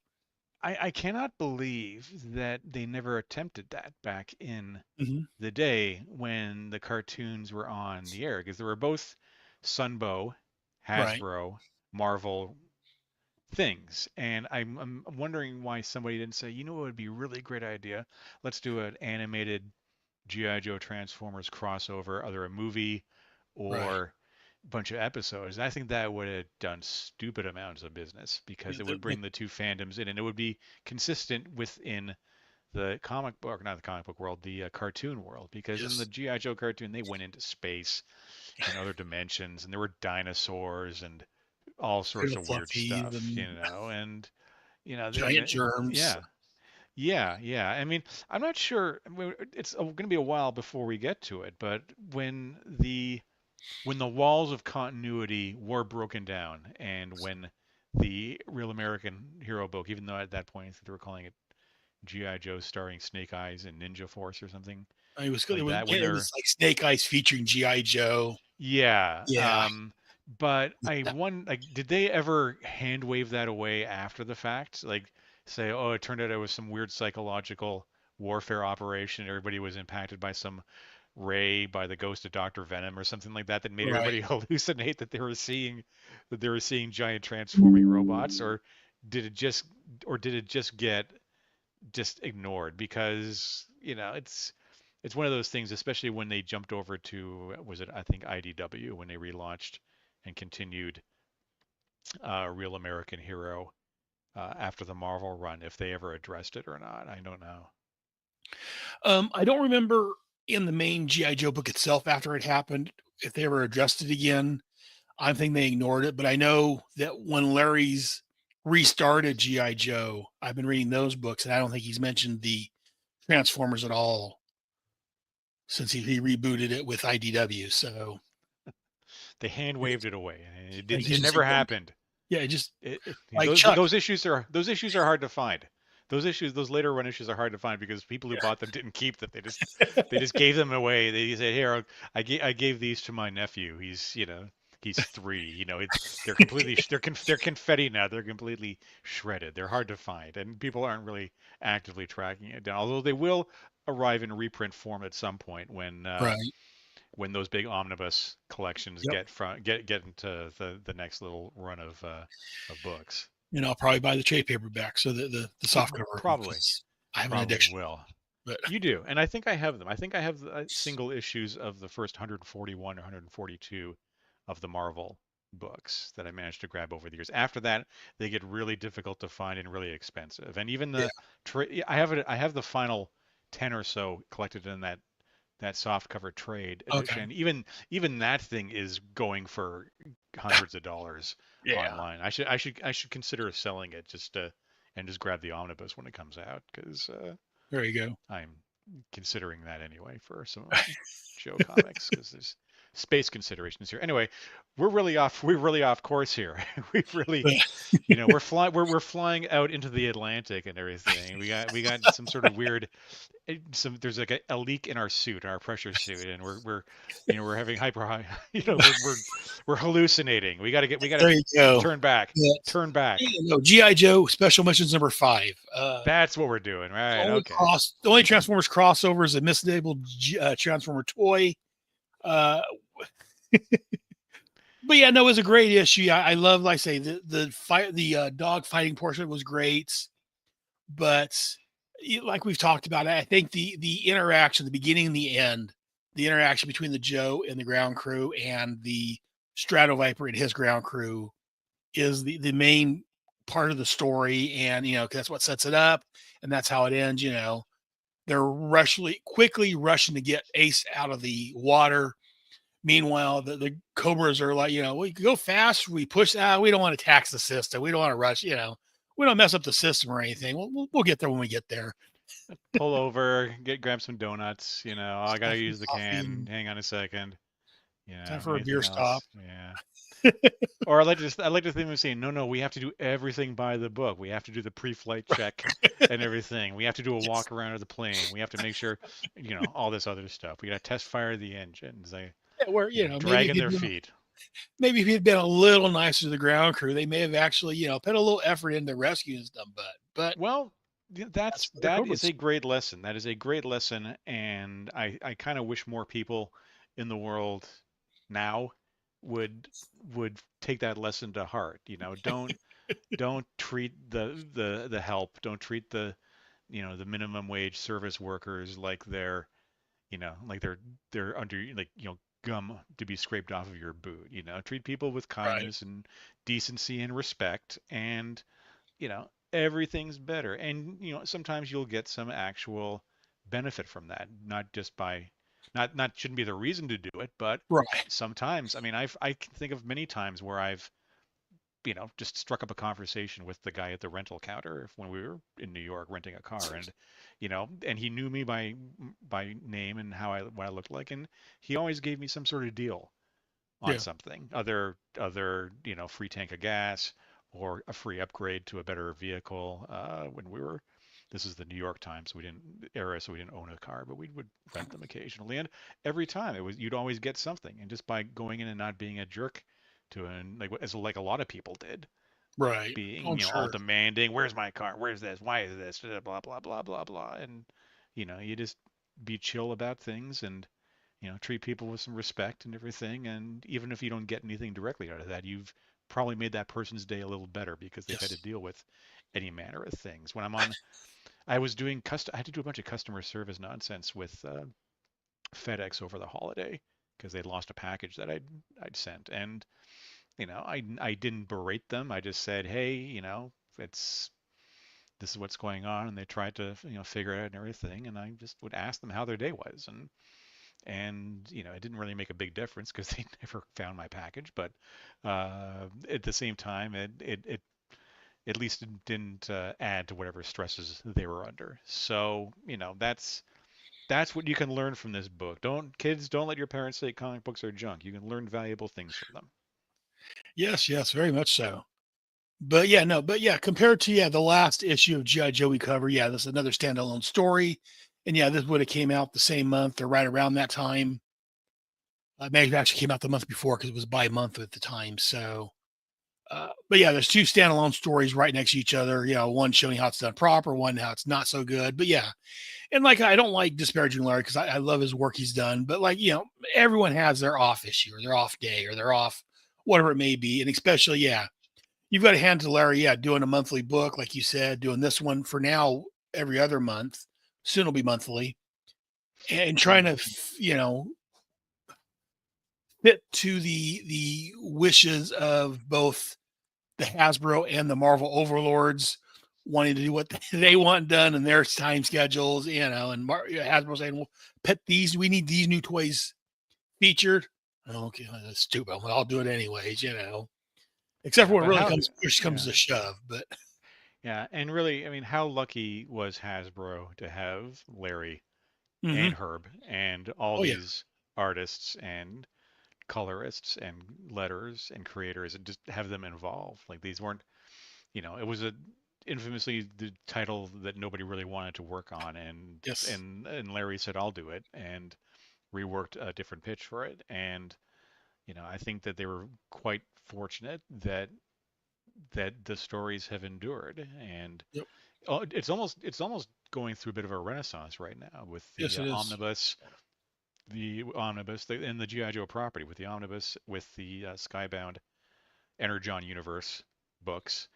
Speaker 2: I cannot believe that they never attempted that back in
Speaker 1: Mhm.
Speaker 2: the day when the cartoons were on the air because they were both Sunbow,
Speaker 1: Right.
Speaker 2: Hasbro, Marvel things. And I'm wondering why somebody didn't say, you know what would be a really great idea? Let's do an animated G.I. Joe Transformers crossover, either a movie
Speaker 1: Right.
Speaker 2: or a bunch of episodes. I think that would have done stupid amounts of business
Speaker 1: Yeah,
Speaker 2: because it would bring the two fandoms in and it would be consistent within the comic book, not the comic book world, the cartoon world. Because in the
Speaker 1: yes.
Speaker 2: G.I. Joe cartoon, they went into space and other dimensions and there were dinosaurs and all sorts
Speaker 1: Little
Speaker 2: of weird
Speaker 1: fluffies
Speaker 2: stuff,
Speaker 1: and
Speaker 2: and
Speaker 1: giant germs.
Speaker 2: yeah, yeah. I mean, I'm not sure. I mean, it's going to be a while before we get to it, but when the walls of continuity were broken down, and when the Real American Hero book, even though at that point they were calling it G.I. Joe starring Snake Eyes and Ninja Force or something
Speaker 1: It
Speaker 2: like
Speaker 1: was
Speaker 2: that, when
Speaker 1: yeah, it
Speaker 2: they're
Speaker 1: was like Snake Eyes featuring GI Joe.
Speaker 2: yeah,
Speaker 1: Yeah.
Speaker 2: but like, did they ever hand wave that away after the fact? Like, say, oh, it turned out it was some weird psychological warfare operation. Everybody was impacted by some ray by the ghost of Dr. Venom or something like that that made
Speaker 1: Right.
Speaker 2: everybody hallucinate that they were seeing giant transforming robots, or did it just get just ignored because it's one of those things, especially when they jumped over to, was it, I think, IDW, when they relaunched and continued Real American Hero after the Marvel run, if they ever addressed it or not, I don't know.
Speaker 1: I don't remember in the main GI Joe book itself after it happened if they ever addressed it again. I think they ignored it, but I know that when Larry's restarted GI Joe, I've been reading those books, and I don't think he's mentioned the Transformers at all since he rebooted it with IDW. So
Speaker 2: They hand waved it away, and it
Speaker 1: Like
Speaker 2: didn't.
Speaker 1: you
Speaker 2: It
Speaker 1: just
Speaker 2: never happened.
Speaker 1: yeah, just like
Speaker 2: Those
Speaker 1: Chuck.
Speaker 2: those issues are hard to find. Those later run issues are hard to find because people who bought them didn't keep them. They just gave them away. They said, "Here, I gave these to my nephew. He's 3. They're completely they're confetti now. They're completely shredded. They're hard to find, and people aren't really actively tracking it down. Although they will arrive in reprint form at some point
Speaker 1: Right.
Speaker 2: when those big omnibus collections
Speaker 1: Yep.
Speaker 2: get into the next little run of books.
Speaker 1: And I'll probably buy the trade paperback, so the soft cover
Speaker 2: Probably
Speaker 1: because I have an
Speaker 2: probably
Speaker 1: addiction.
Speaker 2: will.
Speaker 1: But
Speaker 2: You do, and I think I have them. I think I have the single issues of the first 141 or 142 of the Marvel books that I managed to grab over the years. After that, they get really difficult to find and really expensive. And even
Speaker 1: yeah,
Speaker 2: I have the final 10 or so collected in that soft cover trade
Speaker 1: okay,
Speaker 2: edition. Even that thing is going for hundreds of dollars
Speaker 1: yeah,
Speaker 2: online. I should consider selling it and just grab the omnibus when it comes out because
Speaker 1: there you go.
Speaker 2: I'm considering that anyway for some of my Joe comics because there's space considerations here. Anyway, we're really off course here. We've really,
Speaker 1: But
Speaker 2: we're flying out into the Atlantic and everything. We got some sort of weird there's like a leak in our suit, our pressure suit, and we're having hyper high, we're hallucinating. We got to
Speaker 1: there you go.
Speaker 2: turn back,
Speaker 1: Yeah.
Speaker 2: turn back.
Speaker 1: No, GI Joe Special Missions number 5.
Speaker 2: That's what we're doing, right? Okay.
Speaker 1: The only Transformers crossover is a mislabeled Transformer toy. Uh, but yeah, no, it was a great issue. I love, like I say, the fight, the dog fighting portion was great, but like we've talked about, I think the interaction, the beginning and the end, the interaction between the Joe and the ground crew and the Strato Viper and his ground crew is the main part of the story, and 'cause that's what sets it up, and that's how it ends. They're quickly rushing to get Ace out of the water. Meanwhile, the Cobras are like, we go fast, we push out, we don't want to tax the system, we don't want to rush, we don't mess up the system or anything. We'll get there when we get there.
Speaker 2: Pull over, grab some donuts. I gotta
Speaker 1: Stuff and
Speaker 2: use the
Speaker 1: coffee
Speaker 2: can.
Speaker 1: and
Speaker 2: Hang on a second.
Speaker 1: time for a beer
Speaker 2: Anything
Speaker 1: stop.
Speaker 2: else? Yeah. Or I like to think of saying, no, we have to do everything by the book. We have to do the pre-flight check and everything. We have to do a
Speaker 1: Yes.
Speaker 2: walk around of the plane. We have to make sure, all this other stuff. We got to test fire the engines. They,
Speaker 1: Yeah, where
Speaker 2: dragging their feet.
Speaker 1: maybe if he'd been a little nicer to the ground crew, they may have actually put a little effort into rescuing them. But
Speaker 2: Well,
Speaker 1: that's for the
Speaker 2: that is
Speaker 1: Cobras.
Speaker 2: a great lesson. That is a great lesson, and I kind of wish more people in the world now would take that lesson to heart. Don't treat the help, don't treat the minimum wage service workers like they're under gum to be scraped off of your boot. Treat people with
Speaker 1: Right.
Speaker 2: kindness and decency and respect, and everything's better. And sometimes you'll get some actual benefit from that, not just by not shouldn't be the reason to do it, but
Speaker 1: Right.
Speaker 2: sometimes. I mean, I can think of many times where I've just struck up a conversation with the guy at the rental counter when we were in New York renting a car, and he knew me by name and what I looked like, and he always gave me some sort of deal on
Speaker 1: Yeah.
Speaker 2: something, other free tank of gas or a free upgrade to a better vehicle. When we were, this is the New York Times, so we didn't own a car, but we would rent them occasionally, and every time you'd always get something, and just by going in and not being a jerk to and like a lot of people did,
Speaker 1: Right.
Speaker 2: being
Speaker 1: I'm
Speaker 2: all
Speaker 1: sure.
Speaker 2: demanding, where's my car, where's this, why is this, blah blah blah blah blah, and you just be chill about things and treat people with some respect and everything. And even if you don't get anything directly out of that, you've probably made that person's day a little better because they've had to
Speaker 1: Yes.
Speaker 2: deal with any manner of things. When I'm on, I was doing I had to do a bunch of customer service nonsense with FedEx over the holiday because they'd lost a package that I'd sent, and I didn't berate them. I just said, hey, it's this is what's going on, and they tried to figure it out and everything, and I just would ask them how their day was, and it didn't really make a big difference because they never found my package, but at the same time it at least it didn't add to whatever stresses they were under. So that's That's what you can learn from this book. Don't let your parents say comic books are junk. You can learn valuable things from them.
Speaker 1: Yes, yes, very much so. But yeah, no, but yeah, compared to the last issue of G.I. Joe we cover, yeah, this is another standalone story. And yeah, this would have came out the same month or right around that time. Maybe it actually came out the month before because it was by month at the time. So but yeah, there's two standalone stories right next to each other. One showing how it's done proper, one how it's not so good. But yeah, and like I don't like disparaging Larry because I love his work he's done. But like everyone has their off issue or their off day or their off whatever it may be, and especially you've got to hand to Larry, doing a monthly book like you said, doing this one for now every other month. Soon it'll be monthly, and trying to fit to the wishes of both the Hasbro and the Marvel overlords wanting to do what they want done in their time schedules, and Hasbro saying, well, we need these new toys featured. Okay, that's stupid. Well, I'll do it anyways. Except
Speaker 2: Yeah,
Speaker 1: for when
Speaker 2: but
Speaker 1: it really
Speaker 2: how?
Speaker 1: comes
Speaker 2: Yeah,
Speaker 1: to shove. But
Speaker 2: yeah, and really, I mean, how lucky was Hasbro to have Larry
Speaker 1: hmm
Speaker 2: and Herb and all
Speaker 1: oh yeah,
Speaker 2: these artists and colorists and letters and creators and just have them involved. Like these weren't, it was a infamously the title that nobody really wanted to work on, and
Speaker 1: yes,
Speaker 2: and Larry said I'll do it and reworked a different pitch for it. And I think that they were quite fortunate that the stories have endured, and
Speaker 1: yep,
Speaker 2: it's almost going through a bit of a renaissance right now with
Speaker 1: yes,
Speaker 2: the
Speaker 1: it is.
Speaker 2: and the GI Joe property, with the omnibus, with the Skybound Energon universe books,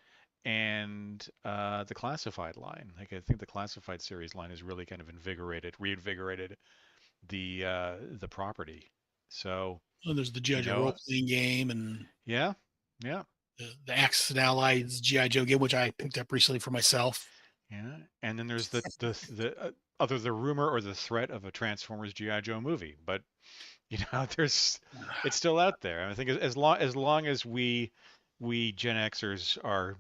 Speaker 2: and the classified line. Like I think the classified series line has really kind of reinvigorated the property. So
Speaker 1: And there's the
Speaker 2: you
Speaker 1: GI Joe role
Speaker 2: know,
Speaker 1: playing game and
Speaker 2: yeah, yeah,
Speaker 1: the Axis and Allies GI Joe game, which I picked up recently for myself.
Speaker 2: yeah. And then there's the other the rumor or the threat of a Transformers GI Joe movie, but there's it's still out there. And I think as long as we Gen Xers are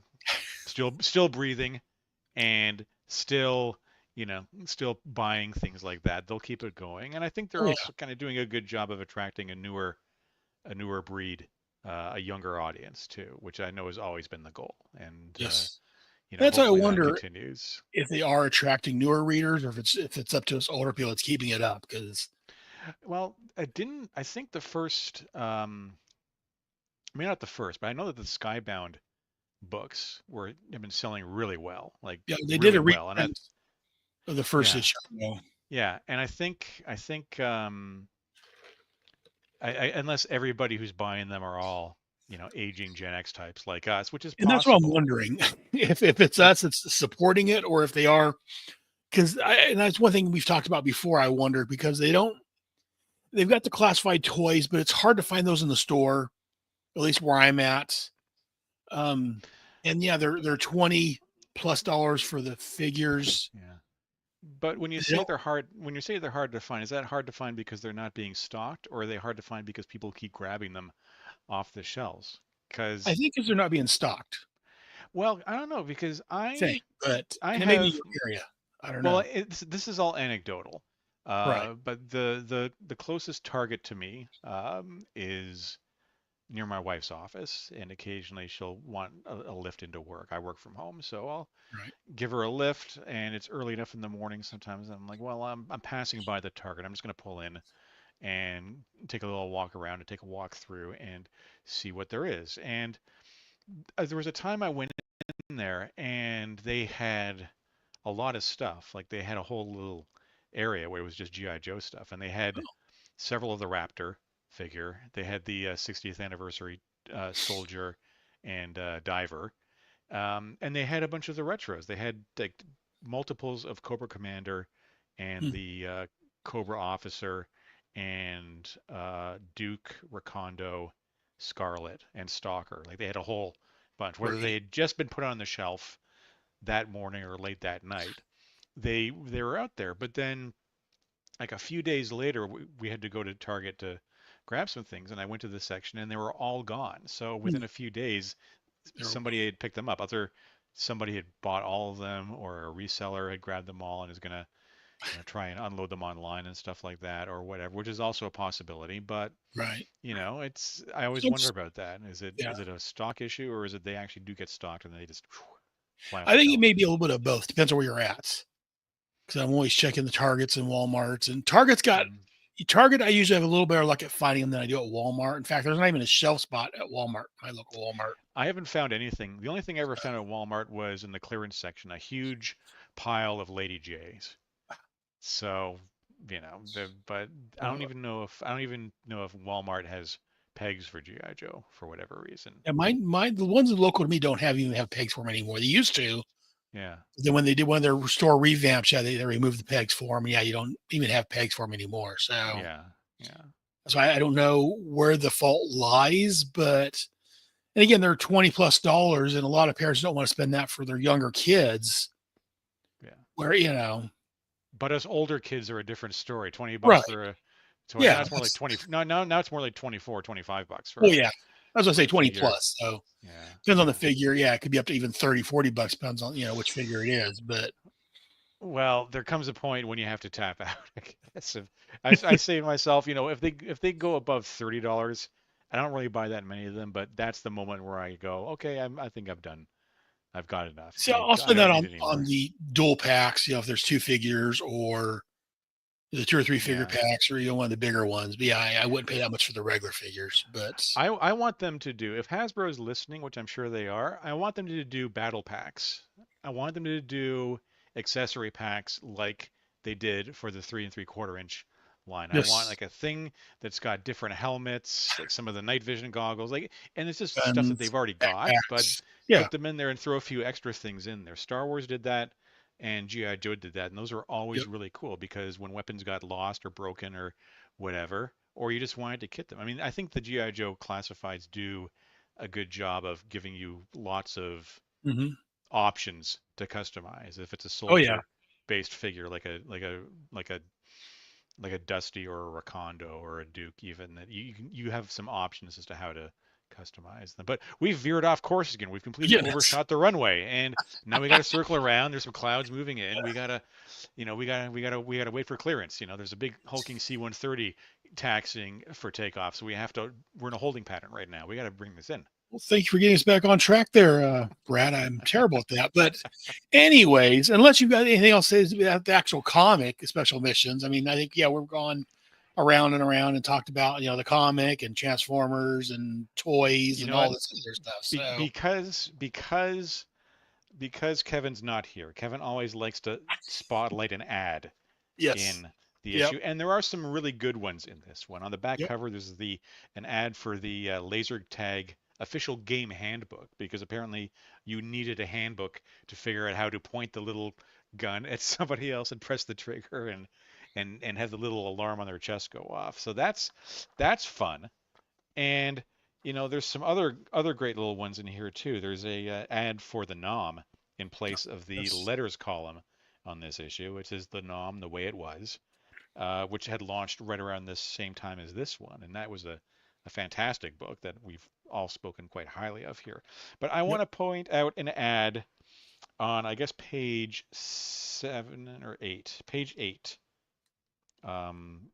Speaker 2: still breathing and still buying things like that, they'll keep it going. And I think
Speaker 1: Oh
Speaker 2: they're
Speaker 1: yeah,
Speaker 2: also kind of doing a good job of attracting a newer breed, a younger audience too, which I know has always been the goal. And
Speaker 1: yes. That's why I
Speaker 2: hopefully that
Speaker 1: wonder
Speaker 2: continues.
Speaker 1: if they are attracting newer readers or if it's up to us older people that's keeping it up because
Speaker 2: Well, I think the first, I mean, not the first, but I know that the Skybound books have been selling really well, like
Speaker 1: they did
Speaker 2: really
Speaker 1: a
Speaker 2: well. And
Speaker 1: reprint of the first
Speaker 2: yeah,
Speaker 1: issue.
Speaker 2: yeah. And I think unless everybody who's buying them are all, aging Gen X types like us, which is
Speaker 1: And that's what I'm
Speaker 2: possible.
Speaker 1: wondering if it's
Speaker 2: It,
Speaker 1: us that's supporting it or if they are because and that's one thing we've talked about before. I wonder because they've got the classified toys, but it's hard to find those in the store, at least where I'm at. Um, and yeah, they're $20+ for the figures.
Speaker 2: yeah. But when you
Speaker 1: They
Speaker 2: say
Speaker 1: don't,
Speaker 2: they're hard to find, is that hard to find because they're not being stocked, or are they hard to find because people keep grabbing them off the shelves?
Speaker 1: I
Speaker 2: Because,
Speaker 1: think because they're not being stocked.
Speaker 2: well, I don't know, because
Speaker 1: Thing, but
Speaker 2: I
Speaker 1: and it may be
Speaker 2: have
Speaker 1: your area. I don't
Speaker 2: well,
Speaker 1: know.
Speaker 2: this is all anecdotal,
Speaker 1: Right.
Speaker 2: but the closest target to me is near my wife's office, and occasionally she'll want a lift into work. I work from home, so I'll
Speaker 1: Right.
Speaker 2: give her a lift, and it's early enough in the morning sometimes. I'm like, well, I'm passing by the Target. I'm just going to pull in and take a little walk around and take a walk through and see what there is. And there was a time I went in there, and they had a lot of stuff. Like they had a whole little area where it was just GI Joe stuff, and they had
Speaker 1: Oh,
Speaker 2: several of the Raptor figure. They had the 60th anniversary soldier and diver, and they had a bunch of the retros. They had like multiples of Cobra Commander and
Speaker 1: hmm,
Speaker 2: the Cobra Officer and Duke, Recondo, Scarlet, and Stalker. Like they had a whole bunch. Whether they
Speaker 1: right.
Speaker 2: had just been put on the shelf that morning or late that night, they were out there. But then, like a few days later, we had to go to Target to grab some things, and I went to the section, and they were all gone. So
Speaker 1: Hmm,
Speaker 2: within a few days,
Speaker 1: they're-
Speaker 2: somebody had picked them up. Either somebody had bought all of them, or a reseller had grabbed them all and is gonna, try and unload them online and stuff like that or whatever, which is also a possibility. But
Speaker 1: Right.
Speaker 2: I always wonder
Speaker 1: It's,
Speaker 2: about that. Is it
Speaker 1: yeah.
Speaker 2: is it a stock issue, or is it they actually do get stocked and they just fly off
Speaker 1: I
Speaker 2: the
Speaker 1: think it
Speaker 2: shelves?
Speaker 1: may be a little bit of both. Depends on where you're at. Because I'm always checking the Targets and Walmarts. And
Speaker 2: Mm.
Speaker 1: Target, I usually have a little better luck at finding them than I do at Walmart. In fact, there's not even a shelf spot at Walmart, my local Walmart.
Speaker 2: I haven't found anything. The only thing I ever found at Walmart was in the clearance section, a huge pile of Lady Jays. So, but
Speaker 1: Uh,
Speaker 2: I don't even know if Walmart has pegs for GI Joe for whatever reason.
Speaker 1: and the ones that are local to me don't have pegs for them anymore. They used to.
Speaker 2: Yeah.
Speaker 1: Then when they did one of their store revamps, yeah, they removed the pegs for them. Yeah, you don't even have pegs for them anymore. So
Speaker 2: Yeah. Yeah.
Speaker 1: that's why I don't know where the fault lies. But and again, they're $20+, and a lot of parents don't want to spend that for their younger kids.
Speaker 2: Yeah.
Speaker 1: Where
Speaker 2: But us older kids are a different story. 20 bucks
Speaker 1: right?
Speaker 2: for a toy. Now
Speaker 1: Yeah.
Speaker 2: it's more like 20. No, now it's more like 24, 25 bucks
Speaker 1: Well, yeah. I was gonna
Speaker 2: for
Speaker 1: say
Speaker 2: the
Speaker 1: 20
Speaker 2: figure.
Speaker 1: plus. So
Speaker 2: Yeah.
Speaker 1: depends on the
Speaker 2: Yeah.
Speaker 1: figure. Yeah, it could be up to even 30, $40. Depends on which figure it is. But
Speaker 2: Well, there comes a point when you have to tap out, I guess. I say to myself, if they go above $30, I don't really buy that many of them, but that's the moment where I go, okay, I think I'm done. I've got enough.
Speaker 1: see,
Speaker 2: I
Speaker 1: I'll
Speaker 2: I
Speaker 1: spend
Speaker 2: don't
Speaker 1: that
Speaker 2: need
Speaker 1: on
Speaker 2: any
Speaker 1: on
Speaker 2: more.
Speaker 1: the dual packs. If there's two figures or the two or three figure
Speaker 2: Yeah.
Speaker 1: packs, or one of the bigger ones. But yeah, I wouldn't pay that much for the regular figures. But
Speaker 2: I want them to do, if Hasbro is listening, which I'm sure they are, I want them to do battle packs. I want them to do accessory packs like they did for the 3 3/4 inch line. I want
Speaker 1: yes,
Speaker 2: like a thing that's got different helmets, like some of the night vision goggles, and it's just stuff that
Speaker 1: guns,
Speaker 2: they've already got, but
Speaker 1: backpacks. Yeah.
Speaker 2: put them in there and throw a few extra things in there. Star Wars did that and GI Joe did that, and those are
Speaker 1: Yep.
Speaker 2: always really cool because when weapons got lost or broken or whatever, or you just wanted to kit them. I mean, I think the GI Joe classifieds do a good job of giving you lots of
Speaker 1: Hmm.
Speaker 2: options to customize. If it's a
Speaker 1: Oh yeah.
Speaker 2: soldier based figure like a like a Dusty or a Rakondo or a Duke, even that you have some options as to how to customize them. But we've veered off course again. We've completely
Speaker 1: Yeah. That's
Speaker 2: overshot the runway, and now we got to circle around. There's some clouds moving in. We gotta, we gotta wait for clearance. There's a big hulking C-130 taxiing for takeoff, so we're in a holding pattern right now. We got to bring this in.
Speaker 1: well. Thank you for getting us back on track there, Brad. I'm terrible at that. But anyways, unless you've got anything else to say about the actual comic special missions, I mean, I think we've gone around and around and talked about the comic and Transformers and toys
Speaker 2: You
Speaker 1: and
Speaker 2: know
Speaker 1: all
Speaker 2: what?
Speaker 1: this other stuff.
Speaker 2: Be-
Speaker 1: So
Speaker 2: because because because Kevin's not here. Kevin always likes to spotlight an ad
Speaker 1: yes,
Speaker 2: in the
Speaker 1: yep,
Speaker 2: issue, and there are some really good ones in this one. On the back
Speaker 1: yep,
Speaker 2: cover, there's an ad for the laser tag official game handbook because apparently you needed a handbook to figure out how to point the little gun at somebody else and press the trigger and have the little alarm on their chest go off. So that's fun. And there's some other great little ones in here too. There's a ad for the Nom in place of the
Speaker 1: yes,
Speaker 2: letters column on this issue, which is the Nom the way it was, which had launched right around this same time as this one, and that was a fantastic book that we've all spoken quite highly of here. But I
Speaker 1: yep.
Speaker 2: want to point out an ad on, I guess, page 7 or 8, page 8. Um,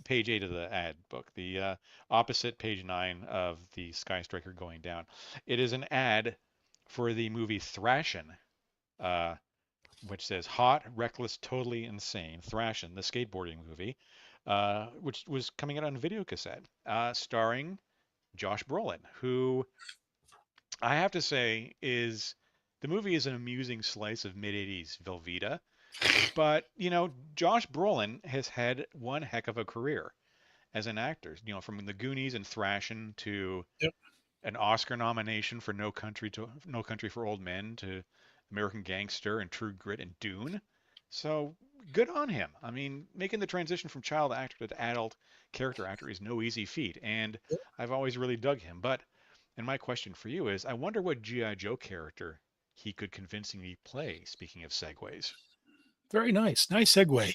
Speaker 2: Page 8 of the ad book, the opposite page 9 of the Sky Striker going down. It is an ad for the movie Thrashin', uh, which says hot, reckless, totally insane. Thrashin', the skateboarding movie, which was coming out on video cassette, starring Josh Brolin, who I have to say the movie is an amusing slice of mid 80s Velveeta. But, Josh Brolin has had one heck of a career as an actor. From The Goonies and Thrashin' to
Speaker 1: Yep.
Speaker 2: an Oscar nomination for No Country for Old Men to American Gangster and True Grit and Dune. So good on him. I mean, making the transition from child actor to adult character actor is no easy feat, and I've always really dug him. And my question for you is, I wonder what GI Joe character he could convincingly play. Speaking of segues.
Speaker 1: Very nice segue.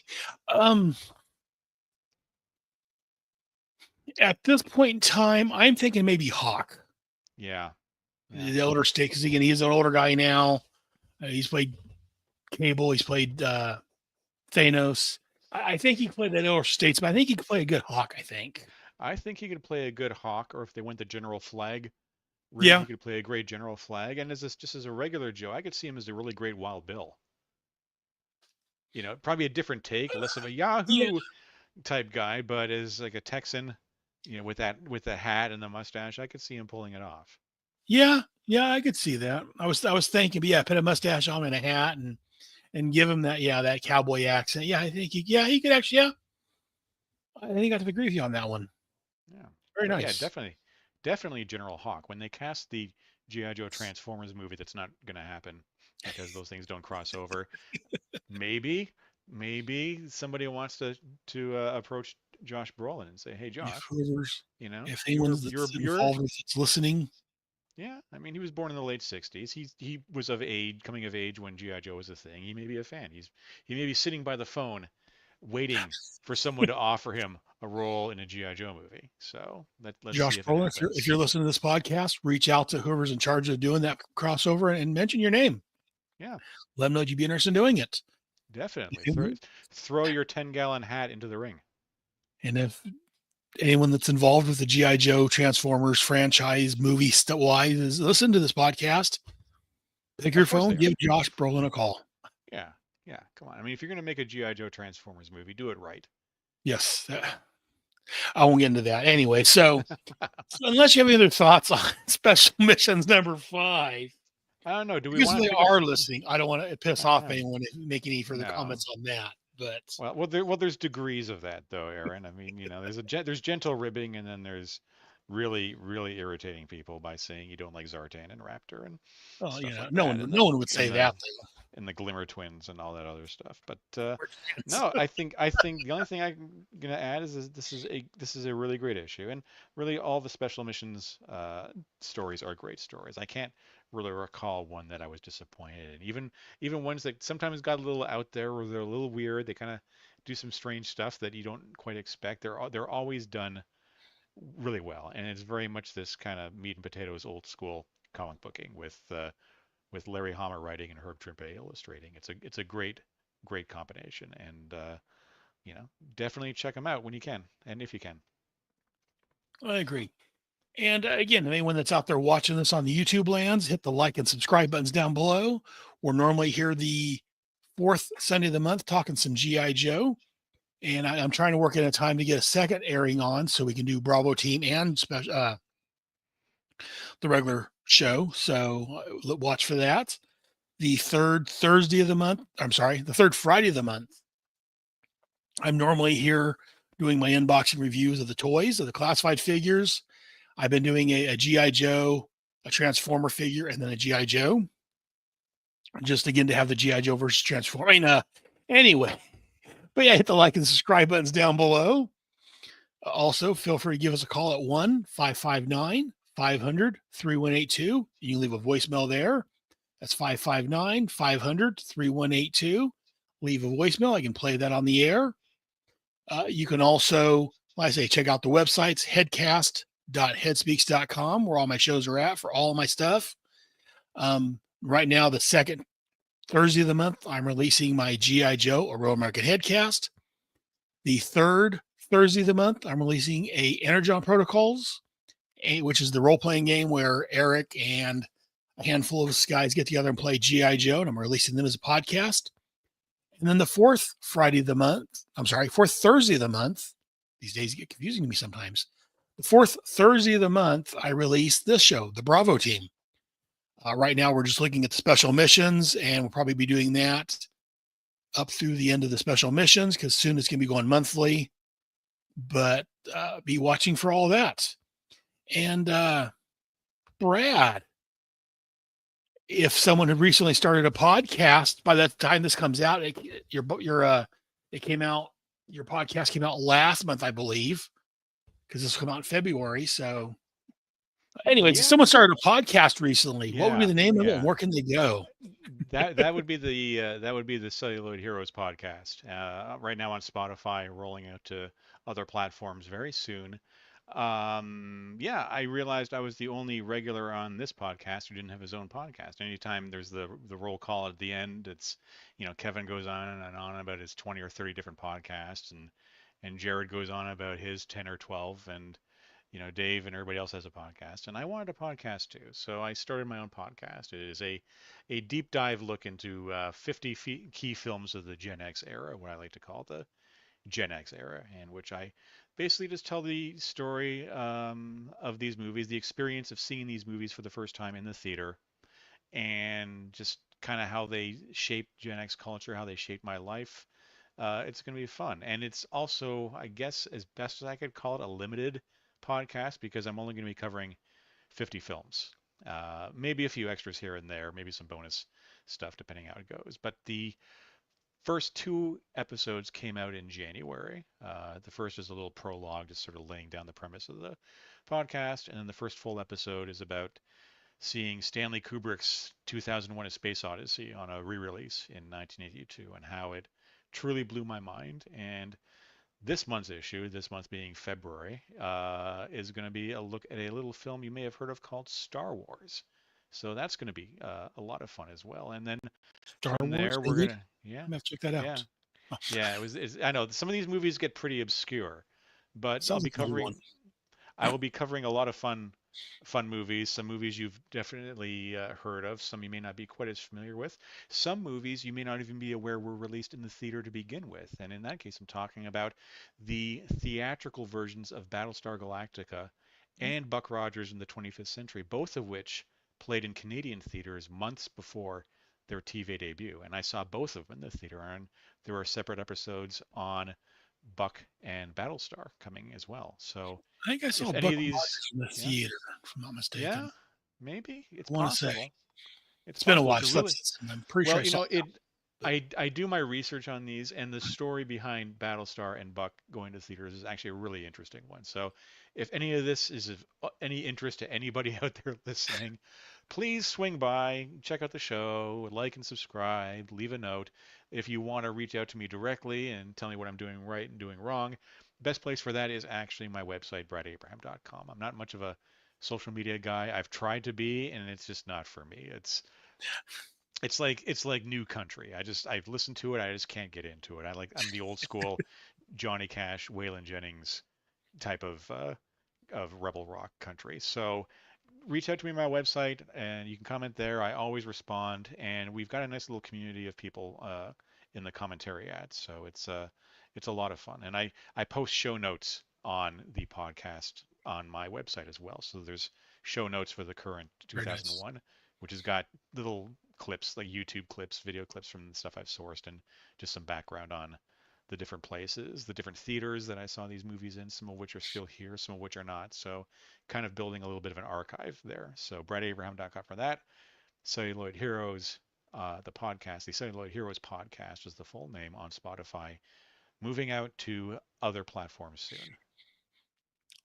Speaker 1: Um, at this point in time, I'm thinking maybe Hawk,
Speaker 2: Yeah, yeah,
Speaker 1: the older stick, because again, he's an older guy now. He's played Cable. He's played Thanos. I think he could play that elder statesman. I think he could play a good Hawk. I think.
Speaker 2: I think he could play a good Hawk, or if they went the General Flag route,
Speaker 1: Yeah.
Speaker 2: he could play a great General Flag. And just as a regular Joe, I could see him as a really great Wild Bill. Probably a different take, less of a
Speaker 1: Yeah.
Speaker 2: Yahoo type guy, but as like a Texan, with the hat and the mustache, I could see him pulling it off.
Speaker 1: Yeah. Yeah. I could see that. I was thinking, but yeah, put a mustache on and a hat and give him that cowboy accent. Yeah, I think he could actually. Yeah, I think I have to agree with you on that one.
Speaker 2: Yeah,
Speaker 1: Very
Speaker 2: but yeah,
Speaker 1: nice.
Speaker 2: definitely General Hawk. When they cast the GI Joe Transformers movie, that's not gonna happen because those things don't cross over. Maybe somebody wants to approach Josh Brolin and say, "Hey,
Speaker 1: If
Speaker 2: Josh,
Speaker 1: whoever's,
Speaker 2: you know,
Speaker 1: if anyone's that's
Speaker 2: you're
Speaker 1: involved with it's listening,
Speaker 2: yeah. I mean, he was born in the late '60s. He was coming of age when GI Joe was a thing. He may be a fan. He may be sitting by the phone, waiting for someone to offer him a role in a GI Joe movie. So let's see
Speaker 1: Josh
Speaker 2: if it
Speaker 1: Brolin, if you're
Speaker 2: happens.
Speaker 1: listening to this podcast, reach out to whoever's in charge of doing that crossover and mention your name.
Speaker 2: Yeah,
Speaker 1: Let them know you'd be interested in doing it.
Speaker 2: definitely.
Speaker 1: If you-
Speaker 2: Throw your 10-gallon hat into the ring.
Speaker 1: And if anyone that's involved with the GI Joe Transformers franchise movie wise is listen to this podcast, pick your
Speaker 2: Of course
Speaker 1: phone,
Speaker 2: they are.
Speaker 1: give Josh Brolin a call.
Speaker 2: Yeah, yeah. Come on. I mean, if you're gonna make a GI Joe Transformers movie, do it right.
Speaker 1: Yes, I won't get into that anyway. So unless you have any other thoughts on Special Missions number 5,
Speaker 2: I don't know. Do we
Speaker 1: because
Speaker 2: want to
Speaker 1: they
Speaker 2: pick a?
Speaker 1: are listening, I don't want to piss off
Speaker 2: Uh,
Speaker 1: anyone if you make any further
Speaker 2: no.
Speaker 1: comments on that. But
Speaker 2: There's degrees of that though, Aaron. I mean, there's gentle ribbing, and then there's really, really irritating people by saying you don't like Zartan and Raptor and
Speaker 1: oh,
Speaker 2: stuff like
Speaker 1: no
Speaker 2: that,
Speaker 1: one, no one would say that.
Speaker 2: and the Glimmer Twins and all that other stuff. But
Speaker 1: Though.
Speaker 2: no, I think the only thing I'm gonna add is this is a really great issue, and really all the special missions stories are great stories. I can't really recall one that I was disappointed in. Even ones that sometimes got a little out there or they're a little weird. They kind of do some strange stuff that you don't quite expect. They're always done really well, and it's very much this kind of meat and potatoes old school comic booking with Larry Hama writing and Herb Trimpe illustrating. It's a great combination, and you know definitely check them out when you can and if you can.
Speaker 1: I agree. And again, anyone that's out there watching this on the YouTube lands, hit the like and subscribe buttons down below. We're normally here the fourth Sunday of the month talking some GI Joe, and I'm trying to work in a time to get a second airing on so we can do Bravo Team and the regular show. So watch for that. The third Thursday of the month, I'm sorry, the third Friday of the month, I'm normally here doing my unboxing reviews of the toys, of the classified figures. I've been doing a GI Joe, a Transformer figure, and then a GI Joe. Just again to have the GI Joe versus Transformer. Anyway, but yeah, hit the like and subscribe buttons down below. Also, feel free to give us a call at 1-559-500-3182. You can leave a voicemail there. That's 559-500-3182. Leave a voicemail. I can play that on the air. You can also, like I say, check out the websites, headcast.headspeaks.com, where all my shows are at for all of my stuff. Right now, the second Thursday of the month, I'm releasing my GI Joe, a Real American Headcast. The third Thursday of the month, I'm releasing a Energon Protocols, which is the role-playing game where Eric and a handful of us guys get together and play GI Joe, and I'm releasing them as a podcast. And then the fourth Thursday of the month, these days get confusing to me sometimes. The fourth Thursday of the month, I release this show, the Bravo Team. Right now, we're just looking at the special missions, and we'll probably be doing that up through the end of the special missions because soon it's going to be going monthly. But be watching for all that. And Brad, if someone had recently started a podcast, by the time this comes out, your podcast came out last month, I believe, because this will come out in February. So, anyways, if someone started a podcast recently, what would be the name of it, and where can they go?
Speaker 2: That would be the Celluloid Heroes podcast. Right now on Spotify, rolling out to other platforms very soon. Yeah, I realized I was the only regular on this podcast who didn't have his own podcast. Anytime there's the roll call at the end, it's, Kevin goes on and on about his 20 or 30 different podcasts, and Jared goes on about his 10 or 12, and Dave and everybody else has a podcast, and I wanted a podcast too, so I started my own podcast. It is a deep dive look into 50 key films of the Gen X era, what I like to call the Gen X era, in which I basically just tell the story of these movies, the experience of seeing these movies for the first time in the theater, and just kind of how they shaped Gen X culture, how they shaped my life. It's going to be fun. And it's also, I guess, as best as I could call it, a limited podcast because I'm only going to be covering 50 films. Maybe a few extras here and there, maybe some bonus stuff depending how it goes. But the first two episodes came out in January. The first is a little prologue, just sort of laying down the premise of the podcast. And then the first full episode is about seeing Stanley Kubrick's 2001: A Space Odyssey on a re-release in 1982 and how it truly blew my mind. And this month's issue, this month being February, is going to be a look at a little film you may have heard of called Star Wars. So that's going to be a lot of fun as well. And then
Speaker 1: Star
Speaker 2: from
Speaker 1: Wars.
Speaker 2: there, we're
Speaker 1: Really?
Speaker 2: going to, yeah,
Speaker 1: I'm gonna have to check that
Speaker 2: yeah,
Speaker 1: out. Oh,
Speaker 2: yeah. I know some of these movies get pretty obscure, but
Speaker 1: sounds like a good
Speaker 2: I will be covering a lot of fun movies. Some movies you've definitely heard of. Some you may not be quite as familiar with. Some movies you may not even be aware were released in the theater to begin with. And in that case, I'm talking about the theatrical versions of Battlestar Galactica
Speaker 1: one.
Speaker 2: and Buck Rogers in the 25th Century, both of which played in Canadian theaters months before their TV debut. And I saw both of them in the theater, and there are separate episodes on Buck and Battlestar coming as well. So
Speaker 1: I think I saw
Speaker 2: if any
Speaker 1: Buck
Speaker 2: of these,
Speaker 1: Rogers in the
Speaker 2: yeah,
Speaker 1: theater, if I'm not
Speaker 2: yeah,
Speaker 1: mistaken.
Speaker 2: maybe it's
Speaker 1: I want to say
Speaker 2: possible. It's
Speaker 1: it's been a
Speaker 2: possible.
Speaker 1: while
Speaker 2: It's a
Speaker 1: since
Speaker 2: really
Speaker 1: I'm pretty sure
Speaker 2: well,
Speaker 1: I saw
Speaker 2: it.
Speaker 1: that. But
Speaker 2: I do my research on these, and the story behind Battlestar and Buck going to theaters is actually a really interesting one. So, if any of this is of any interest to anybody out there listening, please swing by, check out the show, like and subscribe, leave a note. If you want to reach out to me directly and tell me what I'm doing right and doing wrong, best place for that is actually my website, bradabraham.com. I'm not much of a social media guy. I've tried to be, and it's just not for me. It's like new country. I've listened to it. I just can't get into it. I'm the old school Johnny Cash, Waylon Jennings type of rebel rock country. So reach out to me on my website and you can comment there. I always respond, and we've got a nice little community of people in the commentary ads. So it's a lot of fun. And I post show notes on the podcast on my website as well. So there's show notes for the current
Speaker 1: very nice.
Speaker 2: 2001, which has got little clips like YouTube clips, video clips from the stuff I've sourced, and just some background on the different places, the different theaters that I saw these movies in, some of which are still here, some of which are not. So kind of building a little bit of an archive there. So bradabraham.com for that. Celluloid Heroes, the podcast, the Celluloid Heroes podcast is the full name on Spotify, moving out to other platforms soon.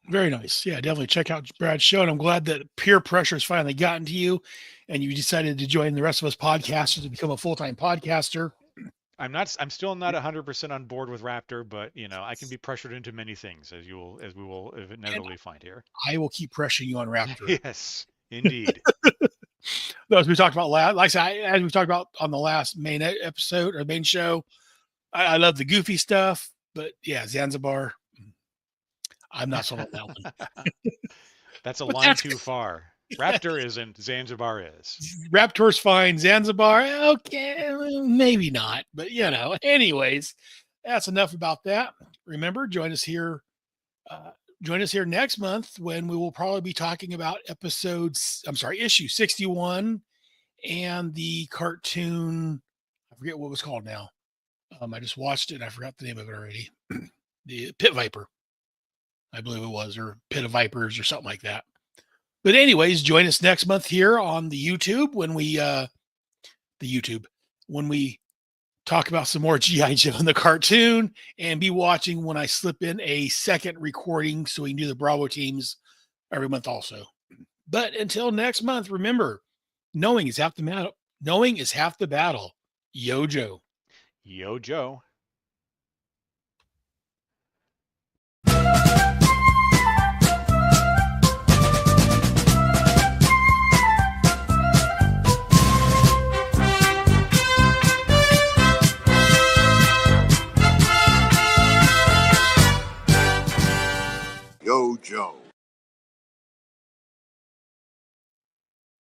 Speaker 1: Very nice. Yeah, definitely check out Brad's show. And I'm glad that peer pressure has finally gotten to you and you decided to join the rest of us podcasters to become a full-time podcaster.
Speaker 2: I'm still not 100% on board with Raptor, but I can be pressured into many things, as we will
Speaker 1: And
Speaker 2: inevitably find here.
Speaker 1: I will keep pressuring you on Raptor.
Speaker 2: Yes, indeed.
Speaker 1: As we talked about last, like I said, as we talked about on the last main episode or main show, I love the goofy stuff, but yeah, Zanzibar, I'm not sold on that one.
Speaker 2: That's a
Speaker 1: But
Speaker 2: line
Speaker 1: that's
Speaker 2: too far. Raptor isn't, Zanzibar is.
Speaker 1: Raptor's fine. Zanzibar, okay, maybe not, but anyways, that's enough about that. Remember, join us here next month when we will probably be talking about issue 61 and the cartoon. I forget what it was called now. I just watched it and I forgot the name of it already. The Pit Viper, I believe it was, or Pit of Vipers or something like that. But anyways, join us next month here on the YouTube when we talk about some more G.I. Joe in the cartoon, and be watching when I slip in a second recording so we can do the Bravo teams every month also. But until next month, remember, knowing is half the battle. Yo, Joe.
Speaker 2: Yo, Joe.